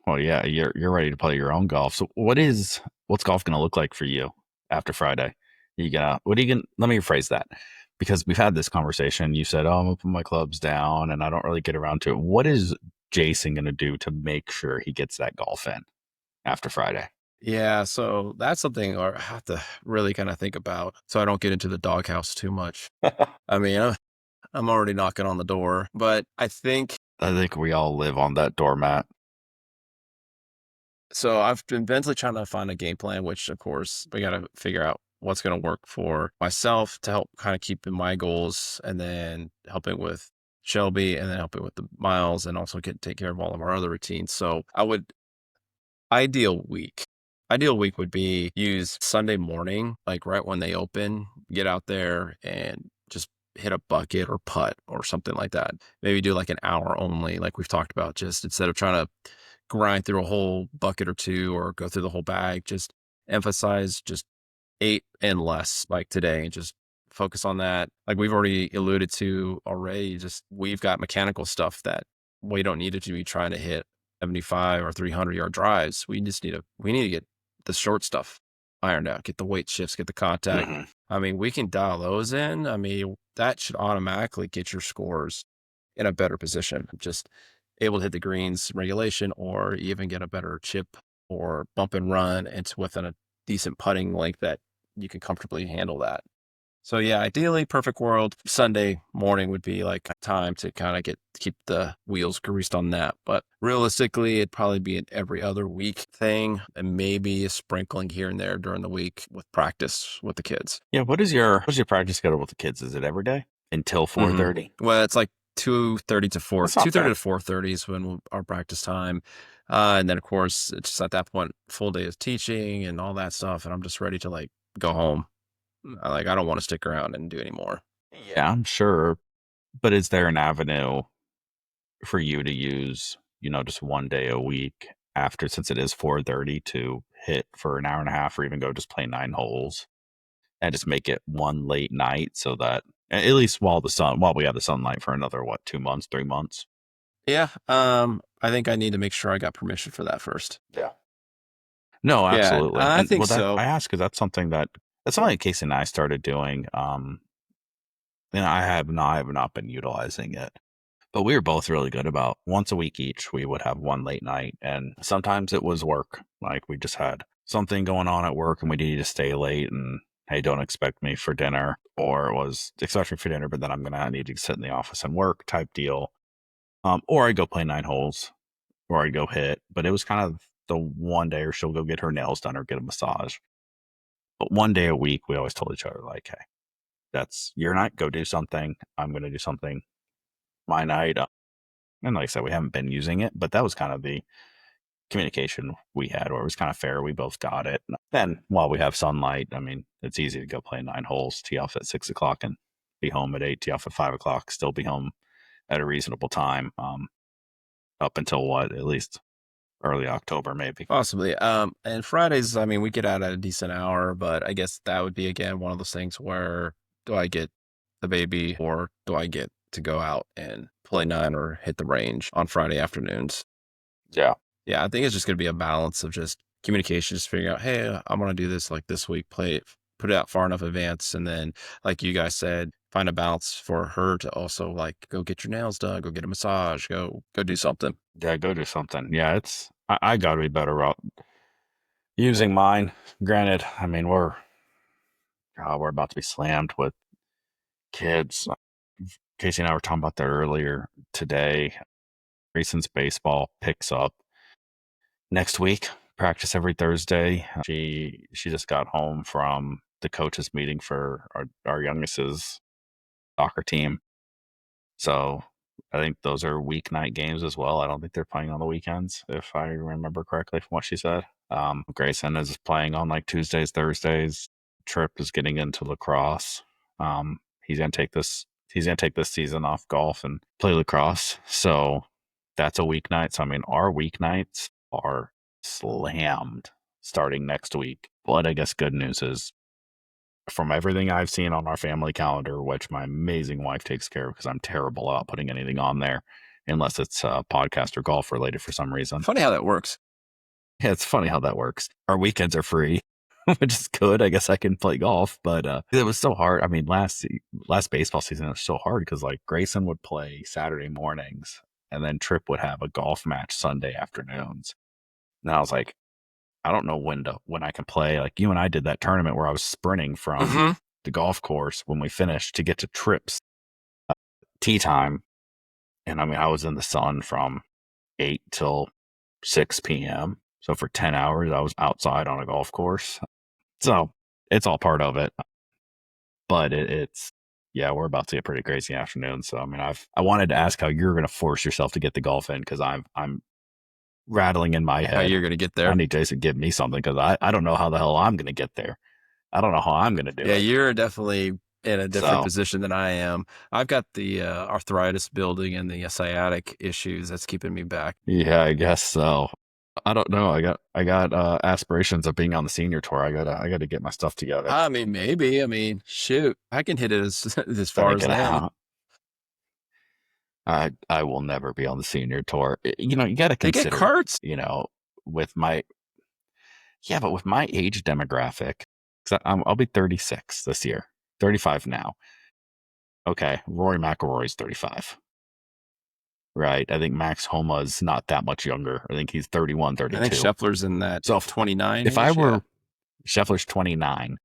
Well, yeah, you're ready to play your own golf. So what's golf going to look like for you after Friday? What are you gonna? Let me rephrase that, because we've had this conversation. You said, "Oh, I'm gonna put my clubs down," and I don't really get around to it. What is Jason going to do to make sure he gets that golf in after Friday? yeah, so that's something I have to really kind of think about so I don't get into the doghouse too much. I mean, I'm already knocking on the door, but I think I think we all live on that doormat. so. I've been mentally trying to find a game plan, which of course we got to figure out what's going to work for myself to help kind of keep in my goals, and then helping with Shelby, and then helping with the miles, and also take care of all of our other routines. So I would ideal week. Ideal week would be use Sunday morning, like right when they open, get out there and just hit a bucket or putt or something like that. Maybe do like an hour only, like we've talked about, just instead of trying to grind through a whole bucket or two or go through the whole bag, just emphasize just 8 and less like today, and just focus on that. Like we've already alluded to already, just we've got mechanical stuff that we don't need to be trying to hit 75 or 300-yard drives. We need to get the short stuff ironed out, get the weight shifts, get the contact. Hmm. I mean, we can dial those in. I mean, that should automatically get your scores in a better position. Just able to hit the greens regulation, or even get a better chip or bump and run into within a decent putting length that you can comfortably handle that. So yeah, ideally, perfect world, Sunday morning would be like time to kind of keep the wheels greased on that. But realistically, it'd probably be an every other week thing, and maybe a sprinkling here and there during the week with practice with the kids. Yeah, what's your practice schedule with the kids? Is it every day until Hmm. 4:30? Well, it's like 2:30 to 4, That's not 2:30 bad. to 4:30 is when our practice time. And then of course it's just at that point full day of teaching and all that stuff, and I'm just ready to like go home. Like I don't want to stick around and do anymore. Yeah, I'm sure. But is there an avenue for you to use, just one day a week after, since it is 4:30, to hit for an hour and a half or even go just play 9 holes and just make it one late night so that at least while we have the sunlight for another, what, 2 months, 3 months? Yeah. I think I need to make sure I got permission for that first. Yeah. No, Yeah, absolutely. I And think well, that so. I ask because that's something that Casey and I started doing. And I have not been utilizing it. But we were both really good about once a week each, we would have one late night. And sometimes it was work. Like we just had something going on at work and we needed to stay late and hey, don't expect me for dinner. Or it was expect me for dinner, but then I need to sit in the office and work type deal. Or I'd go play 9 holes or I'd go hit. But it was kind of the one day or she'll go get her nails done or get a massage. But one day a week, we always told each other, like, hey, that's your night, go do something. I'm gonna do something my night. And like I said, we haven't been using it, but that was kind of the communication we had where it was kind of fair. We both got it. And then while we have sunlight, I mean, it's easy to go play 9 holes, tee off at 6 o'clock and be home at 8, tee off at 5 o'clock, still be home at a reasonable time. Up until what, at least early October, maybe. Possibly. And Fridays, I mean, we get out at a decent hour, but I guess that would be again one of those things where do I get the baby or do I get to go out and play nine or hit the range on Friday afternoons? Yeah. Yeah, I think it's just going to be a balance of just communication, just figuring out, hey, I'm going to do this like this week, play it, put it out far enough advance. And then, like you guys said, find a balance for her to also like go get your nails done, go get a massage, go do something. Yeah, go do something. Yeah, I got to be better about using mine. Granted, I mean, we're about to be slammed with kids. Casey and I were talking about that earlier today. Grayson's baseball picks up next week. Practice every Thursday. She just got home from the coaches meeting for our youngest's soccer team. So I think those are weeknight games as well. I don't think they're playing on the weekends, if I remember correctly from what she said. Grayson is playing on like Tuesdays, Thursdays. Trip is getting into lacrosse. He's gonna take this. He's gonna take this season off golf and play lacrosse. So that's a weeknight. So I mean, our weeknights are slammed starting next week. But I guess good news is from everything I've seen on our family calendar, which my amazing wife takes care of because I'm terrible about putting anything on there unless it's podcast or golf related for some reason. Funny how that works. Yeah, it's funny how that works. Our weekends are free, which is good. I guess I can play golf, but it was so hard. I mean, last baseball season it was so hard because like Grayson would play Saturday mornings, and then Trip would have a golf match Sunday afternoons. And I was like, I don't know when I can play. Like you and I did that tournament where I was sprinting from Hmm. the golf course when we finished to get to Trips tea time, and I mean I was in the sun from 8 till 6 p.m. So for 10 hours, I was outside on a golf course. So it's all part of it, but it's yeah, we're about to get pretty crazy afternoon. So I mean, I wanted to ask how you're going to force yourself to get the golf in because I'm rattling in my How head. you're going to get I there. need Jason to give me something because I don't know how the hell I'm going to get there. I don't know how I'm going to do Yeah, it. you're definitely in a different So position than I am. I've got the arthritis building and the sciatic issues that's keeping me back. yeah, I guess so. I don't know. I got aspirations of being on the senior tour. I gotta get my stuff together. I mean, maybe. I mean, shoot, I can hit it as as Then far as again, them. I will never be on the senior tour. You got to They get consider, carts. with my yeah, but with my age demographic, because I'll be 36 this year, 35 now. Okay, Rory McIlroy's 35, right? I think Max Homa's not that much younger. I think he's 31, I think 32. Scheffler's in that So if I 29-ish. Yeah. were Scheffler's 29,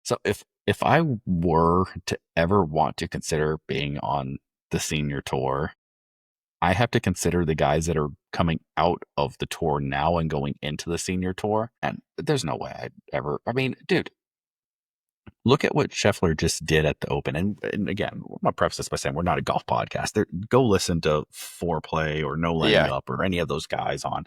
so if I were to ever want to consider being on the senior tour, I have to consider the guys that are coming out of the tour now and going into the senior tour. And there's no way I'd ever, I mean, dude, look at what Scheffler just did at the Open. And again, I'm going to preface this by saying we're not a golf podcast. Go listen to Foreplay or No Laying Yeah. Up or any of those guys on.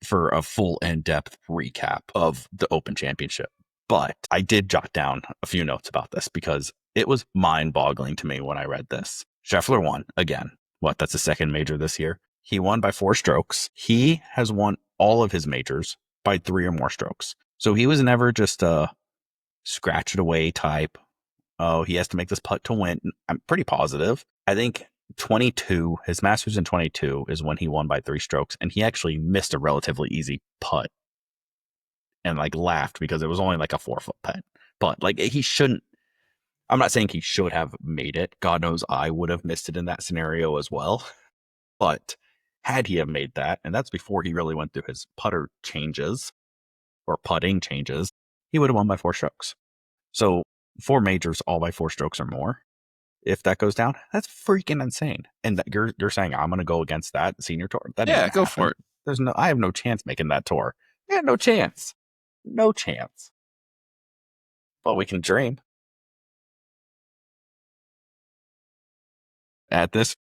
for a full in-depth recap of the Open Championship. But I did jot down a few notes about this because it was mind-boggling to me when I read this. Scheffler won again. That's the second major this year. He won by 4 strokes. He has won all of his majors by 3 or more strokes. So he was never just a scratch it away type. Oh, he has to make this putt to win. I'm pretty positive. I think 22, his Masters in 22 is when he won by 3 strokes, and he actually missed a relatively easy putt and like laughed because it was only like a 4-foot putt. But like he shouldn't. I'm not saying he should have made it. God knows I would have missed it in that scenario as well. But had he have made that, and that's before he really went through his putter changes or putting changes, he would have won by 4 strokes. So 4 majors all by 4 strokes or more. If that goes down, that's freaking insane. And that you're saying I'm going to go against that senior tour? That ain't Yeah, gonna go happen. for it. I have no chance making that tour. Yeah, no chance, no chance. But we can dream. At this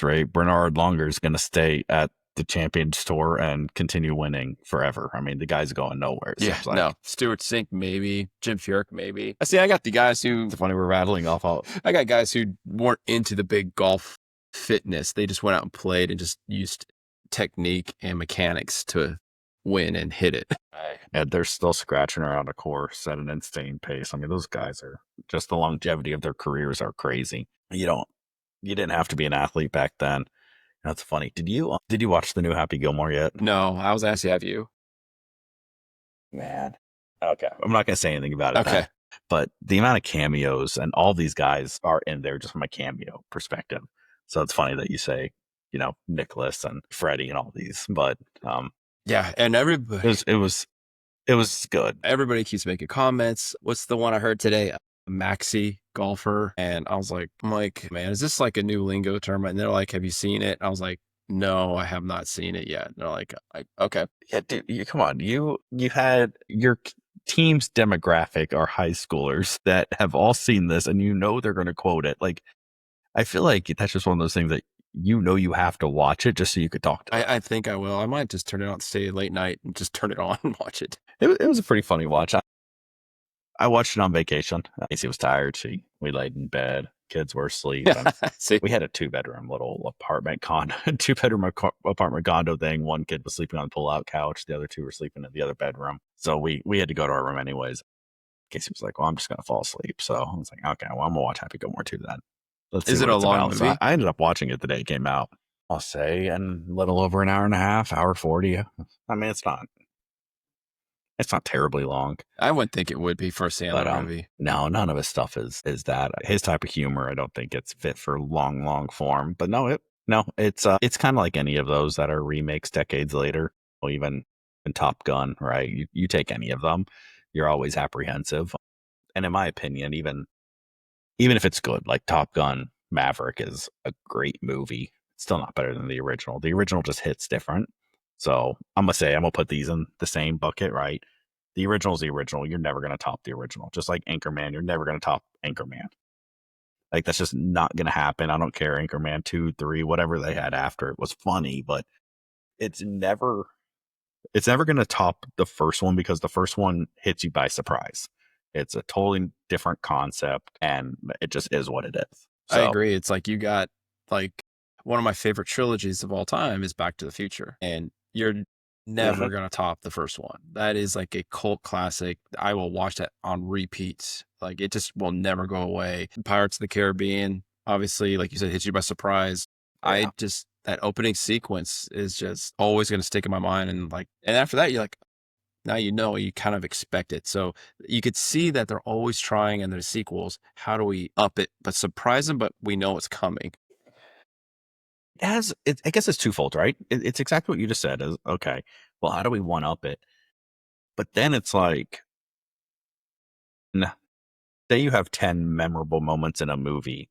rate, Bernard Longer is going to stay at the Champions Tour and continue winning forever. I mean, the guy's going nowhere. It seems like. No. Stuart Sink, maybe. Jim Furyk, maybe. I see. I got the guys who. It's funny we're rattling off all. I got guys who weren't into the big golf fitness. They just went out and played and just used technique and mechanics to win and hit it. And they're still scratching around a course at an insane pace. I mean, those guys are just the longevity of their careers are crazy. You didn't have to be an athlete back then. That's funny. Did you watch the new Happy Gilmore yet? No, I was asked, have you? Man. Okay. I'm not going to say anything about it. Okay. But the amount of cameos and all these guys are in there just from a cameo perspective. So it's funny that you say, Nicholas and Freddie and all these, but yeah, and everybody it was good. Everybody keeps making comments. What's the one I heard today? Maxi golfer. And I'm like, man, is this like a new lingo term? And they're like, have you seen it? I was like, no, I have not seen it yet. And they're like, okay. Yeah, dude, come on. You had your team's demographic are high schoolers that have all seen this and they're going to quote it. Like, I feel like that's just one of those things that you have to watch it just so you could talk to them. I think I will. I might just turn it on, stay late night and just turn it on and watch it. It was a pretty funny watch. I watched it on vacation. Casey was tired. We laid in bed. Kids were asleep. We had a 2-bedroom little apartment condo, 2-bedroom apartment condo thing. One kid was sleeping on the pull-out couch. The other 2 were sleeping in the other bedroom. So we had to go to our room anyways. Casey was like, well, I'm just going to fall asleep. So I was like, okay, well, I'm going to watch Happy Gilmore 2 then. Let's see. Is it a long movie? So I ended up watching it the day it came out. I'll say in a little over an hour and a half, hour 40. I mean, it's not terribly long. I wouldn't think it would be for a Sandler movie. No, none of his stuff is that. His type of humor, I don't think it's fit for long form. But it's kind of like any of those that are remakes decades later. Or even in Top Gun, right? You take any of them, you're always apprehensive. And in my opinion, even if it's good, like Top Gun Maverick is a great movie. It's still not better than the original. The original just hits different. So I'm going to put these in the same bucket, right? The original is the original. You're never going to top the original. Just like Anchorman, you're never going to top Anchorman. Like, that's just not going to happen. I don't care. Anchorman 2, 3, whatever they had after it was funny, but it's never going to top the first one because the first one hits you by surprise. It's a totally different concept and it just is what it is. So, I agree. It's like you got like one of my favorite trilogies of all time is Back to the Future. And you're never going to top the first one. That is like a cult classic. I will watch that on repeats. Like, it just will never go away. Pirates of the Caribbean, obviously, like you said, hits you by surprise. Yeah. That opening sequence is just always going to stick in my mind. And after that, you're like, now you kind of expect it. So you could see that they're always trying in their sequels. How do we up it, but surprise them, but we know it's coming? I guess it's twofold, right? It's exactly what you just said. Is okay. Well, how do we one up it? But then it's like, say you have 10 memorable moments in a movie,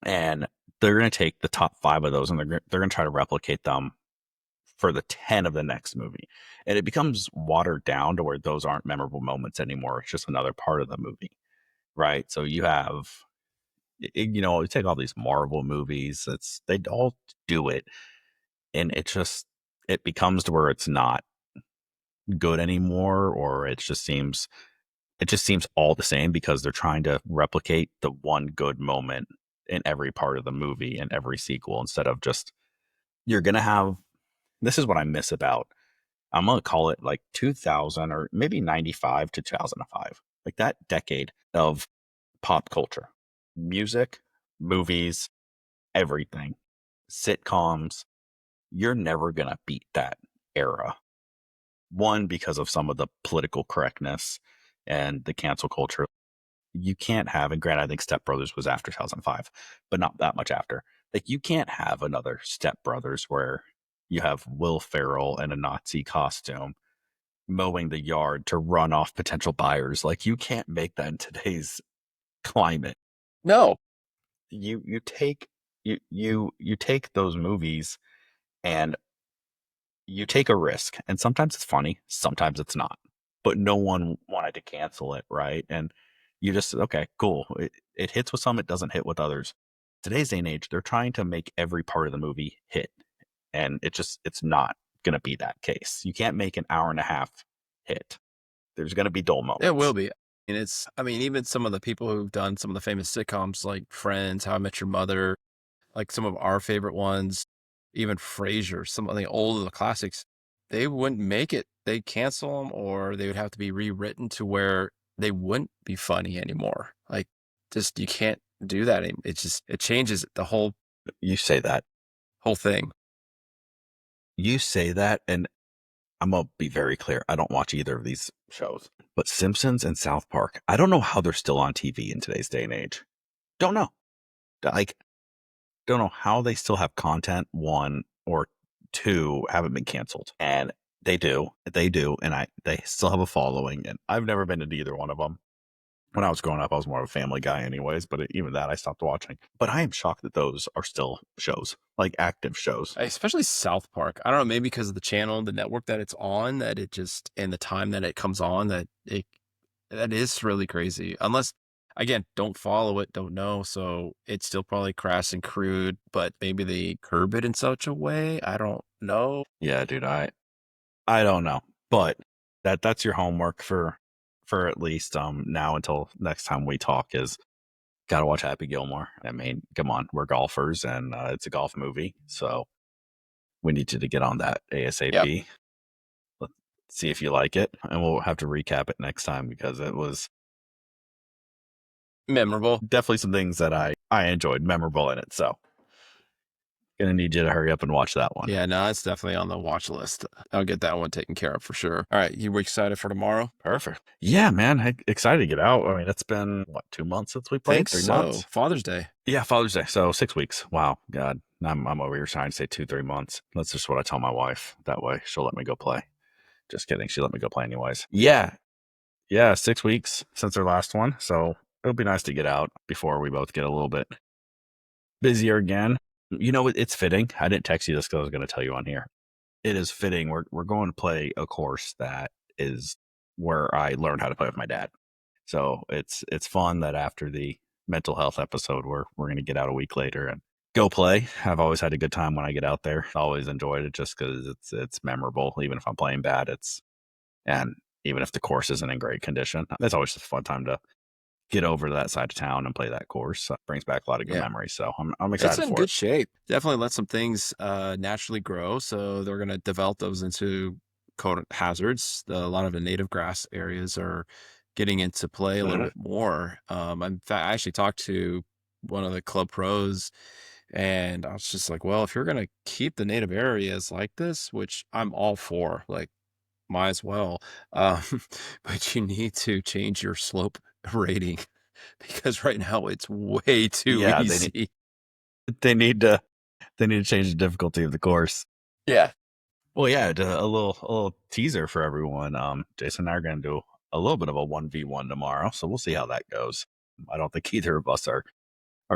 and they're going to take the top 5 of those, and they're going to try to replicate them for the 10 of the next movie, and it becomes watered down to where those aren't memorable moments anymore. It's just another part of the movie, right? So you have, you take all these Marvel movies. They all do it. and it becomes to where it's not good anymore, or it just seems all the same because they're trying to replicate the one good moment in every part of the movie and every sequel instead of just you're gonna have this is what I miss about I'm gonna call it like 2000 or maybe 95 to 2005, like that decade of pop culture, music, movies, everything, sitcoms. You're never gonna beat that era. One, because of some of the political correctness and the cancel culture. You can't have, and granted, I think Step Brothers was after 2005, but not that much after. Like, you can't have another Step Brothers where you have Will Ferrell in a Nazi costume mowing the yard to run off potential buyers. Like, you can't make that in today's climate. No. You take you take those movies and you take a risk, and sometimes it's funny, sometimes it's not. But no one wanted to cancel it, right? And you just okay, cool. It hits with some, it doesn't hit with others. Today's day and age, they're trying to make every part of the movie hit, and it's not going to be that case. You can't make an hour and a half hit. There's going to be dull It will moments. be. And I mean, even some of the people who've done some of the famous sitcoms like Friends, How I Met Your Mother, like some of our favorite ones, even Frasier, some of the old the classics, they wouldn't make it. They'd cancel them or they would have to be rewritten to where they wouldn't be funny anymore. Like, just you can't do that anymore. It changes the You say that. whole thing. You say that, and I'm gonna be very clear. I don't watch either of these shows, but Simpsons and South Park. I don't know how they're still on TV in today's day and age. Don't know. Like, don't know how they still have content. One or two haven't been canceled, and they do, and they still have a following. And I've never been into either one of them. When I was growing up, I was more of a Family Guy, anyways. But even that, I stopped watching. But I am shocked that those are still shows, like active shows. Especially South Park. I don't know, maybe because of the channel, the network that it's on, that it just and the time that it comes on, that is really crazy. Unless, again, don't follow it, don't know, so it's still probably crass and crude, but maybe they curb it in such a way. I don't know. Yeah, dude, I don't know, but that's your homework for at least now until next time we talk is got to watch Happy Gilmore. I mean, come on, we're golfers and it's a golf movie, so we need you to get on that Yep, ASAP. Let's see if you like it, and we'll have to recap it next time because it was memorable. definitely some things that I enjoyed, memorable in it. So gonna need you to hurry up and watch that one. Yeah, no, it's definitely on the watch list. I'll get that one taken care of for sure. All right, you excited for tomorrow? Perfect. Yeah, man, excited to get out. I mean, it's been what 2 months since we played, Think 3 months. so. Father's Day. Yeah, Father's Day. So 6 weeks. Wow, God, I'm over here trying to say 2 3 months. That's just what I tell my wife. That way, she'll let me go play. Just kidding. She let me go play anyways. Yeah, yeah. 6 weeks since our last one. So it'll be nice to get out before we both get a little bit busier again. You know, it's fitting. I didn't text you this because I was going to tell you on here. It is fitting. We're going to play a course that is where I learned how to play with my dad. So it's fun that after the mental health episode, we're going to get out a week later and go play. I've always had a good time when I get out there. Always enjoyed it just because it's memorable. Even if I'm playing bad, and even if the course isn't in great condition, it's always just a fun time to get over to that side of town and play that course. So it brings back a lot of good Yeah. memories. So I'm It's excited in for it. good shape. Definitely let some things naturally grow. So they're going to develop those into quote hazards. A lot of the native grass areas are getting into play a little Mhm. bit more. In fact, I actually talked to one of the club pros and I was just like, well, if you're going to keep the native areas like this, which I'm all for, like, might as well, um, but you need to change your slope rating because right now it's way too Yeah, easy. they need to they need to change the difficulty of the course. Yeah. Well, yeah, a little teaser for everyone. Jason and I are going to do a little bit of a 1v1 tomorrow, so we'll see how that goes. I don't think either of us are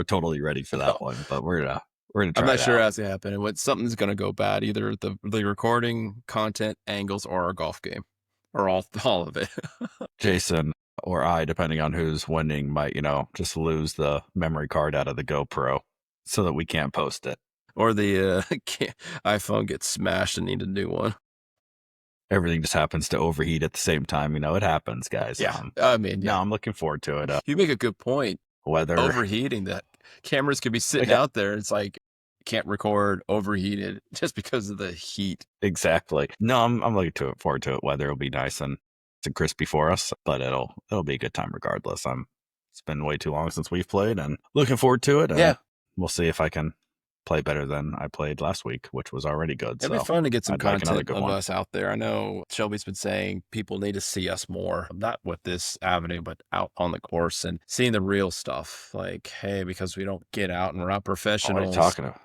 totally ready for that one, but we're gonna I'm try not it sure out. how's it happen. What something's gonna go bad, either the recording, content, angles, or our golf game, or all of it. Jason or I, depending on who's winning, might just lose the memory card out of the GoPro so that we can't post it. Or the iPhone gets smashed and need a new one. Everything just happens to overheat at the same time. It happens, guys. Yeah, I mean, No, yeah, I'm looking forward to it. you make a good point. Weather, Overheating, that cameras could be sitting yeah, out there. It's like can't record overheated just because of the heat. exactly. No, I'm looking forward to it. Weather will be nice and crispy for us, but it'll be a good time regardless. It's been way too long since we've played, and looking forward to it. And Yeah, we'll see if I can play better than I played last week, which was already good. it'd be So fun to get some I'd like another content good of one. us out there. I know Shelby's been saying people need to see us more, not with this avenue, but out on the course and seeing the real stuff. Like, hey, because we don't get out and we're not Oh, what are you professionals. talking about?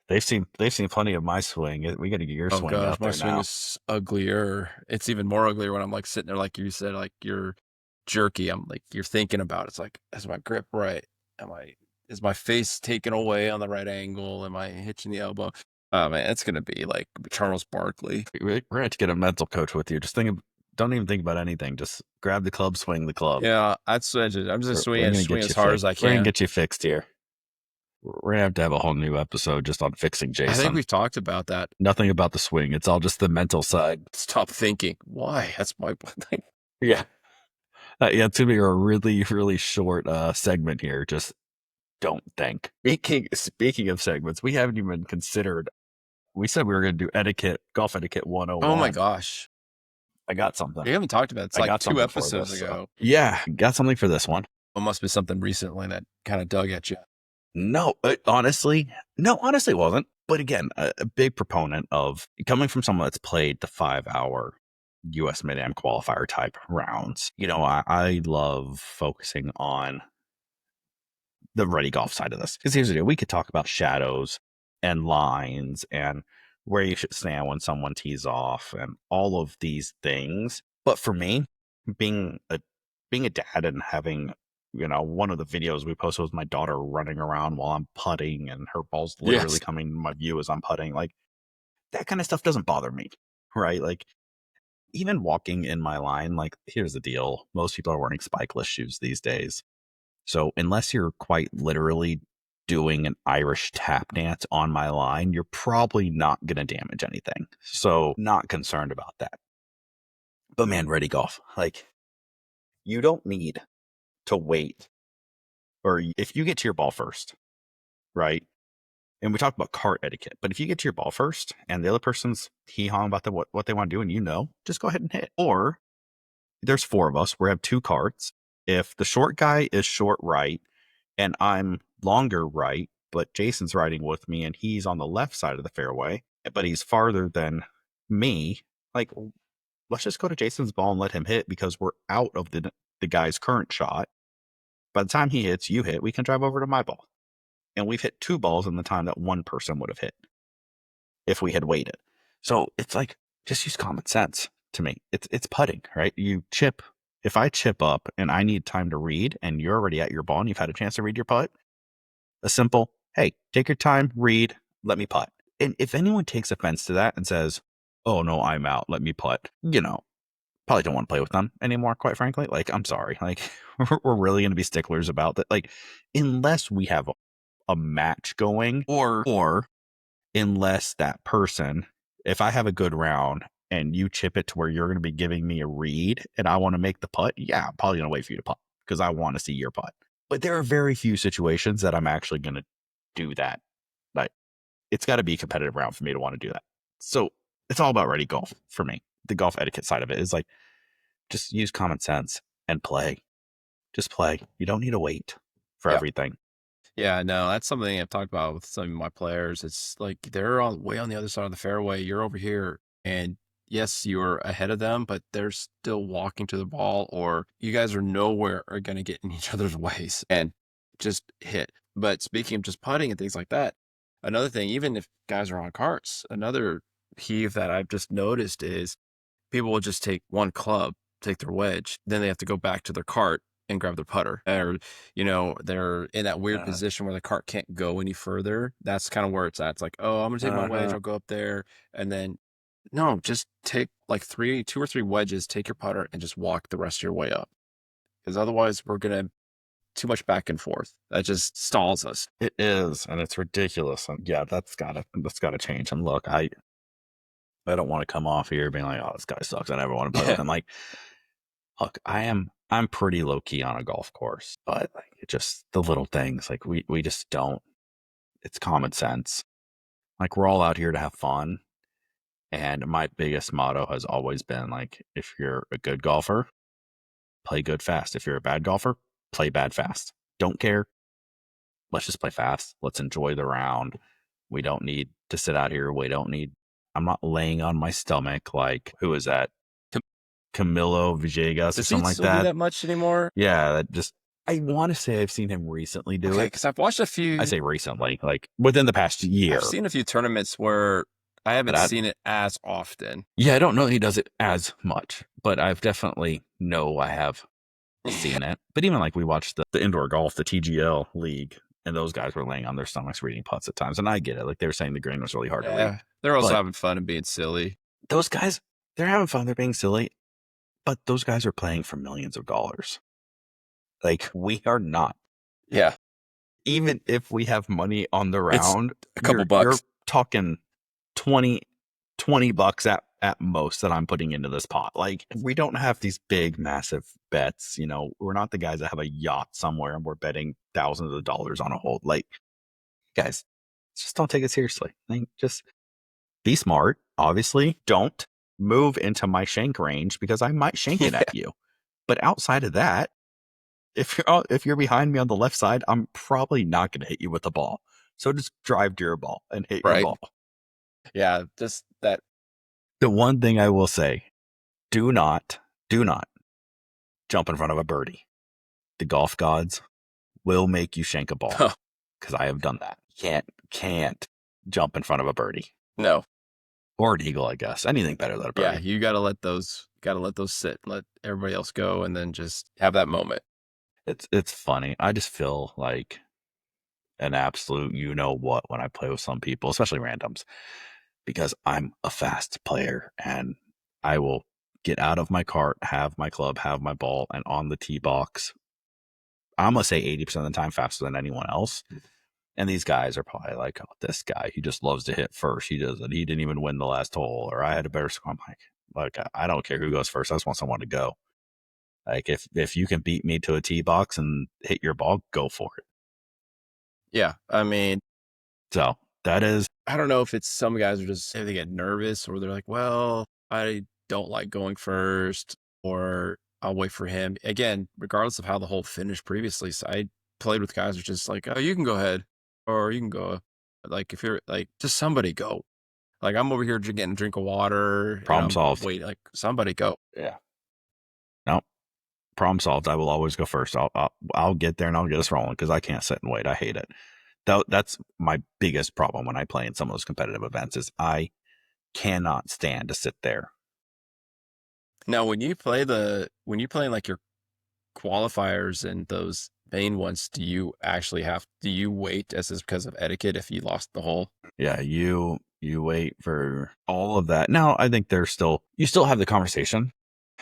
They've seen plenty of my swing. We got to get your Oh swing gosh, out my there swing now. is uglier. It's even more uglier when I'm like sitting there, like you said, like you're jerky. I'm like, you're thinking about it. It's like, is my grip right? Is my face taken away on the right angle? Am I hitching the elbow? Oh man, it's gonna be like Charles Barkley. We're gonna have to get a mental coach with you. Don't even think about anything. Just grab the club, swing the club. Yeah, I'm just We're gonna swing get as you hard as fixed. I We're gonna can. get you fixed here. We're gonna have to have a whole new episode just on fixing I think Jason. we've talked about that. Nothing about the swing. It's all just the mental side. Stop thinking. Why? That's my thing. Yeah. Yeah, it's gonna be a really, really short segment here. Just don't think. Speaking of segments, we haven't even considered. We said we were gonna do etiquette, golf etiquette Oh my 101. gosh. I got something. We haven't talked about it. It's I like got two something for episodes this. ago. Yeah, got something for this one. It must be something recently that kind of dug at you. No, honestly, no, honestly, it wasn't. But again, a big proponent of coming from someone that's played the 5 hour US Mid Am qualifier type rounds. I love focusing on the ready golf side of this. Because here's the deal: we could talk about shadows and lines and where you should stand when someone tees off and all of these things. But for me, being a being a dad and having one of the videos we posted was my daughter running around while I'm putting and her ball's literally Yes. coming in my view as I'm putting. Like that kind of stuff doesn't bother me, right? Like even walking in my line, like here's the deal. Most people are wearing spikeless shoes these days. So unless you're quite literally doing an Irish tap dance on my line, you're probably not going to damage anything. So not concerned about that. But man, ready golf. Like you don't need to wait or if you get to your ball first, right? And we talked about cart etiquette, but if you get to your ball first and the other person's hee hawing about what they want to do and just go ahead and hit. Or there's four of us. We have two carts. If the short guy is short right and I'm longer right, but Jason's riding with me and he's on the left side of the fairway, but he's farther than me, like let's just go to Jason's ball and let him hit because we're out of the guy's current shot. By the time he hits, you hit, we can drive over to my ball. And we've hit two balls in the time that one person would have hit if we had waited. So it's like just use common sense to me. It's putting, right? You chip. If I chip up and I need time to read and you're already at your ball and you've had a chance to read your putt, a simple, hey, take your time, read, let me putt. And if anyone takes offense to that and says, oh no, I'm out, let me putt, probably don't want to play with them anymore, quite frankly. Like, I'm sorry. Like, we're really going to be sticklers about that. Like, unless we have a match going or unless that person, if I have a good round and you chip it to where you're going to be giving me a read and I want to make the putt, yeah, I'm probably going to wait for you to putt because I want to see your putt. But there are very few situations that I'm actually going to do that. Like, it's got to be a competitive round for me to want to do that. So it's all about ready golf for me. The golf etiquette side of it is like, just use common sense and play. Just play. You don't need to wait for Yeah. everything. Yeah, no, that's something I've talked about with some of my players. It's like they're on way on the other side of the fairway. You're over here, and yes, you're ahead of them, but they're still walking to the ball, or you guys are nowhere are going to get in each other's ways and just hit. But speaking of just putting and things like that, another thing, even if guys are on carts, another peeve that I've just noticed is people will just take one club, take their wedge, then they have to go back to their cart and grab their putter. Or, they're in that weird Uh, position where the cart can't go any further. That's kind of where it's at. It's like, oh, I'm gonna take my wedge, uh-huh. I'll go up there. And then no, just take like two or three wedges, take your putter and just walk the rest of your way up. Because otherwise we're gonna too much back and forth. That just stalls us. It is, and it's ridiculous. And yeah, that's gotta change. And look, I don't want to come off here being like, oh, this guy sucks. I never want to play with Yeah. him. Like, look, I'm pretty low key on a golf course, but like it just the little things, like we just don't. It's common sense. Like we're all out here to have fun. And my biggest motto has always been like, if you're a good golfer, play good fast. If you're a bad golfer, play bad fast. Don't care. Let's just play fast. Let's enjoy the round. We don't need to sit out here. I'm not laying on my stomach like, who is that? Camilo Villegas or Does he something like still do that. that much anymore? Yeah, I want to say I've seen him recently do Okay, it. because I've watched a I few. say recently, like within the past year. I've seen a few tournaments where I But haven't seen it as often. yeah, I don't know that he does it as much, but I've definitely know I have seen it. But even like we watched the indoor golf, the TGL league, and those guys were laying on their stomachs reading putts at times. And I get it. Like they were saying the green was really hard to read. Yeah, they're also But having fun and being silly. those guys, they're having fun, they're being silly, but those guys are playing for millions of dollars. Like we are not. Yeah, Even if we have money on the it's round, a couple you're bucks. talking 20 bucks at most that I'm putting into this pot. Like we don't have these big, massive bets. You know, we're not the guys that have a yacht somewhere and we're betting thousands of dollars on a hole. Like, guys, just don't take it seriously. Like, just be smart. Obviously, don't move into my shank range because I might shank it Yeah, at you. But outside of that, if you're behind me on the left side, I'm probably not going to hit you with the ball. So just drive to your ball and hit your right. ball. Yeah, just that. The one thing I will say, do not jump in front of a birdie. The golf gods will make you shank a ball because I have done that. Can't jump in front of a birdie No. or an eagle, I guess. Anything better than a Yeah, birdie. you gotta let those sit, let everybody else go, and then just have that moment. It's funny. I just feel like an absolute you know what when I play with some people, especially randoms, because I'm a fast player and I will get out of my cart, have my club, have my ball, and on the tee box, I'm gonna say 80% of the time faster than anyone else. And these guys are probably like, oh, this guy, he just loves to hit first. He doesn't. He didn't even win the last hole, or I had a better score. I'm like, I don't care who goes first. I just want someone to go. Like if you can beat me to a tee box and hit your ball, go for it. Yeah, I mean, So that is, I don't know if it's some guys are just they get nervous or they're like, well, I don't like going first, or I'll wait for him. Again, regardless of how the whole finished previously, so I played with guys who are just like, oh, you can go ahead, or you can go. Like if you're like, just somebody go. Like I'm over here getting a drink of water, and problem I'm solved. waiting. Like somebody go. Yeah. No, problem solved. I will always go first. I'll get there and I'll get us rolling because I can't sit and wait. I hate it. That's my biggest problem when I play in some of those competitive events is I cannot stand to sit there. Now, when you play like your qualifiers and those main ones, do you wait as is because of etiquette if you lost the hole? Yeah, you wait for all of that. Now, I think you still have the conversation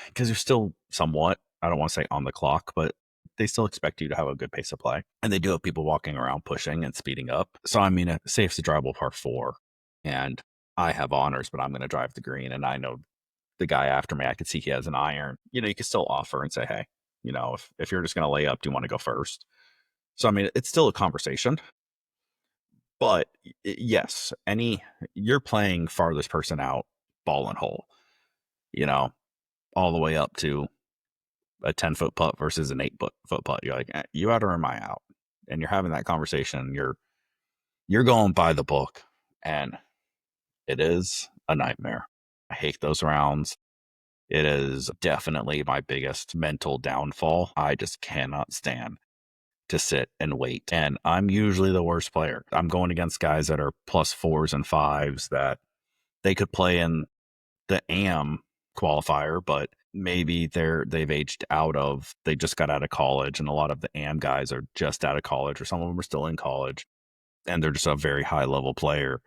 because you're still somewhat, I don't want to say on the clock, but they still expect you to have a good pace of play. And they do have people walking around pushing and speeding up. So, I mean, say it's a drivable par four and I have honors, but I'm going to drive the green and I know the guy after me, I could see he has an iron. You know, you can still offer and say, hey, you know, if you're just going to lay up, do you want to go first? So, I mean, it's still a conversation. But yes, you're playing farthest person out, ball and hole, you know, all the way up to a 10-foot putt versus an 8-foot putt. You're like, you out or am I out? And you're having that conversation. You're going by the book, and it is a nightmare. I hate those rounds. It is definitely my biggest mental downfall. I just cannot stand to sit and wait. And I'm usually the worst player. I'm going against guys that are plus fours and fives that they could play in the AM qualifier, but maybe they've aged out of, they just got out of college. And a lot of the AM guys are just out of college, or some of them are still in college and they're just a very high level player.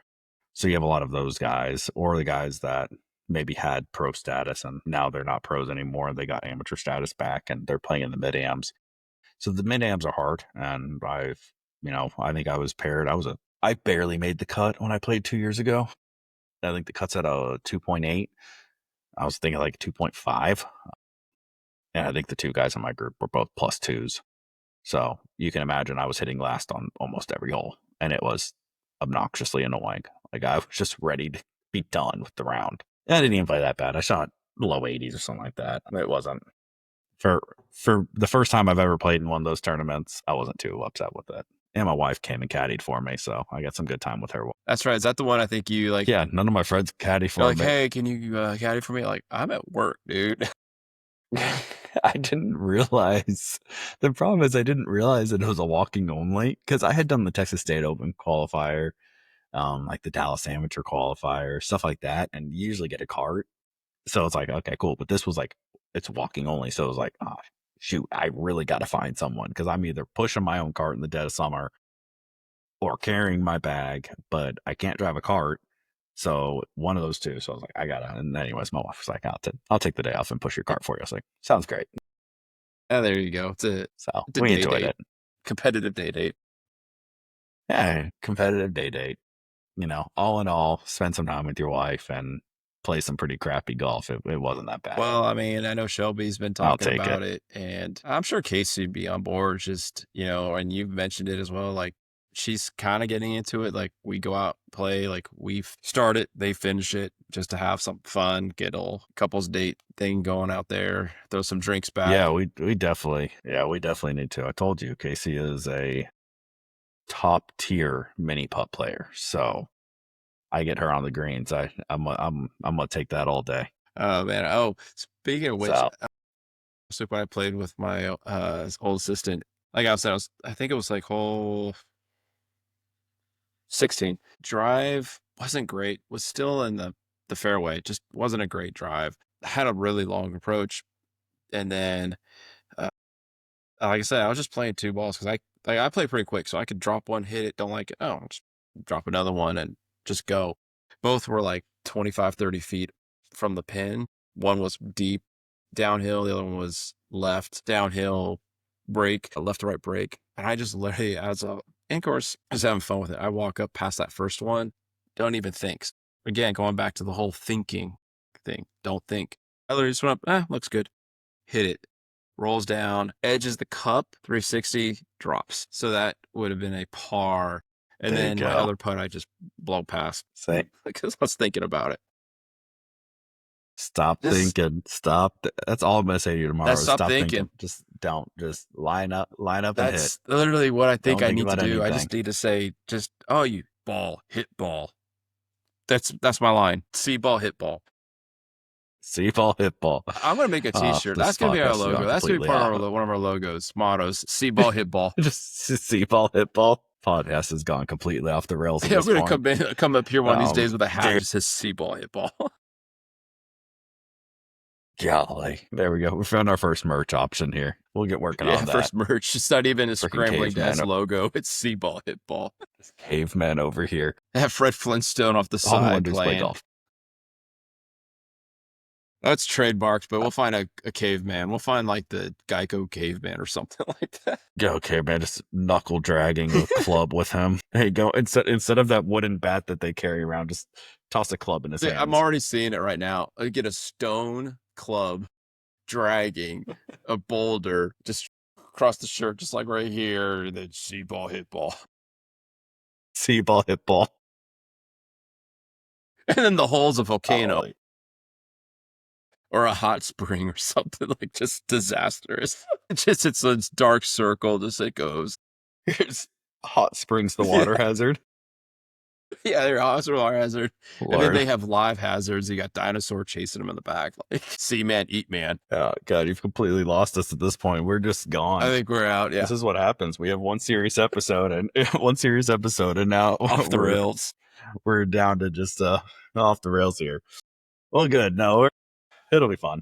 So you have a lot of those guys, or the guys that maybe had pro status and now they're not pros anymore. They got amateur status back and they're playing in the mid AMs. So the mid-ams are hard, and I think I was paired. I barely made the cut when I played 2 years ago. I think the cut's at a 2.8. I was thinking like 2.5. And I think the two guys in my group were both plus twos. So you can imagine I was hitting last on almost every hole. And it was obnoxiously annoying. Like I was just ready to be done with the round. And I didn't even play that bad. I shot low 80s or something like that. It wasn't for the first time I've ever played in one of those tournaments, I wasn't too upset with it. And my wife came and caddied for me, so I got some good time with her. That's right. Is that the one I think you like? Yeah, none of my friends caddy You're for like, me. hey, can you caddy for me? Like, I'm at work, dude. I didn't realize the problem is I didn't realize that it was a walking only because I had done the Texas State Open qualifier, like the Dallas Amateur qualifier, stuff like that, and you usually get a cart. So it's like, okay, cool. But this was like it's walking only. So it was like, oh shoot, I really gotta find someone because I'm either pushing my own cart in the dead of summer or carrying my bag, but I can't drive a cart. So one of those two. So I was like, I gotta. And anyways, my wife was like, I'll take the day off and push your cart for you. I was like, sounds great. Oh, there you go. So It's a we day enjoyed date, it. competitive day date. Yeah, competitive day date. All in all, spend some time with your wife and play some pretty crappy golf. It wasn't that bad. Well, I mean, I know Shelby's been I'll talking take it. about it, and I'm sure Casey'd be on board. Just and you've mentioned it as well. Like she's kind of getting into it. Like we go out play, like we start it, they finish it, just to have some fun, get a couples date thing going out there, throw some drinks Yeah, back. we definitely need to. I told you, Casey is a top tier mini putt player. So I get her on the greens. I'm gonna take that all day. Oh man. Oh, speaking of which, So so when I played with my old assistant, like I said, I think it was like hole 16. Drive wasn't great. Was still in the fairway. Just wasn't a great drive. Had a really long approach, and then uh, like I said, I was just playing two balls because I play pretty quick, so I could drop one, hit it, don't like it. Oh, just drop another one and just go. Both were like 25, 30 feet from the pin. One was deep downhill. The other one was left downhill break, a left to right break. And I just literally, of course, just having fun with it. I walk up past that first one, don't even think. Again, going back to the whole thinking thing, don't think. I literally just went up, looks good. Hit it, rolls down, edges the cup, 360, drops. So that would have been a par. And there you then my go. other putt, I just blow past Say, because I was thinking about it. stop Just thinking. Stop. That's all I'm gonna say to you tomorrow. that's Is stop stop thinking. thinking. Just don't. Just line up and hit. That's literally what I think Don't I think need to about do. I anything. just need to say, oh, you ball, hit ball. That's my line. See ball, hit ball. See ball, hit ball. I'm gonna make a T-shirt. This That's gonna be our podcast has logo. gone That's gonna be completely part of off. one of our logos, mottos. See ball, hit ball. Just see ball, hit ball. Podcast has gone completely off the rails at Yeah, I'm this gonna point. come up here one of these days with a hat There, that just says see ball, hit ball. golly, there we go. We found our first merch option here. We'll get working Yeah, on that. first merch. It's not even a Freaking Scrambling Dads caveman, logo. It's see ball, hit ball. caveman over here. Have Fred Flintstone off the All we want side to do is play playing. golf. That's trademarked, but we'll find a caveman. We'll find like the Geico caveman or something like that. Go, caveman, just knuckle dragging a club with him. Hey, go instead of that wooden bat that they carry around, just toss a club in his See, I'm hands. already seeing it right now. I get a stone club dragging a boulder just across the shirt, just like right here. And then see ball, hit ball. See ball, hit ball. And then the hole's a volcano Golly. or a hot spring or something like just disastrous. It's a dark circle, just it goes. Here's hot springs, the Yeah, water hazard. yeah, they're hospital hazard. And then Lord. they have live hazards. You got dinosaur chasing them in the back. Like, see man, eat man. Oh, God, you've completely lost us at this point. We're just I gone. think we're out. Yeah. This is what happens. We have one serious episode and one serious episode, and now Off the rails. we're down to just off the rails here. Well, good. No, it'll be fun.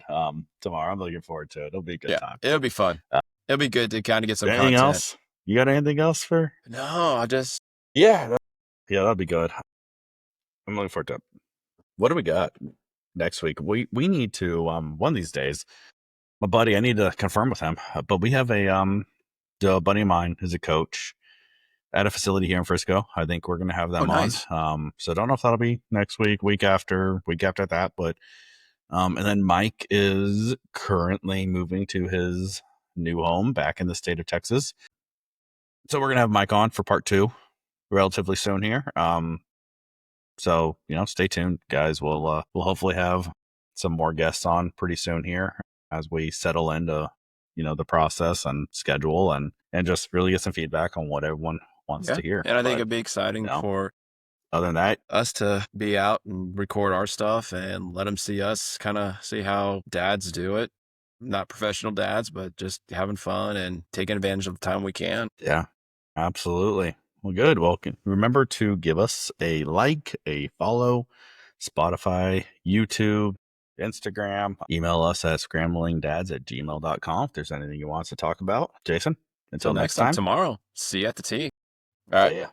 Tomorrow I'm looking forward to it. It'll be a good Yeah. time. It'll be fun. It'll be good to kind of get some Anything content. else? You got anything else for? No, I just Yeah, that'd be good. I'm looking forward to it. What do we got next week? We need to one of these days. My buddy, I need to confirm with him, but we have a A buddy of mine is a coach at a facility here in Frisco. I think we're going to have Oh, them on. nice. So I don't know if that'll be next week, week after that. But and then Mike is currently moving to his new home back in the state of Texas. So we're going to have Mike on for part 2 relatively soon here. So stay tuned, guys. We'll hopefully have some more guests on pretty soon here as we settle into the process and schedule and just really get some feedback on what everyone wants Yeah, to hear. and I think But it'd be exciting you know, for other than that, us to be out and record our stuff and let them see us, kinda see how dads do it. Not professional dads, but just having fun and taking advantage of the time we can. yeah, absolutely. Well, good. Well, remember to give us a like, a follow, Spotify, YouTube, Instagram. Email us at scramblingdads@gmail.com if there's anything you want us to talk about. Jason, Till until next next time, time, tomorrow. See you at the tee. Alright. see ya.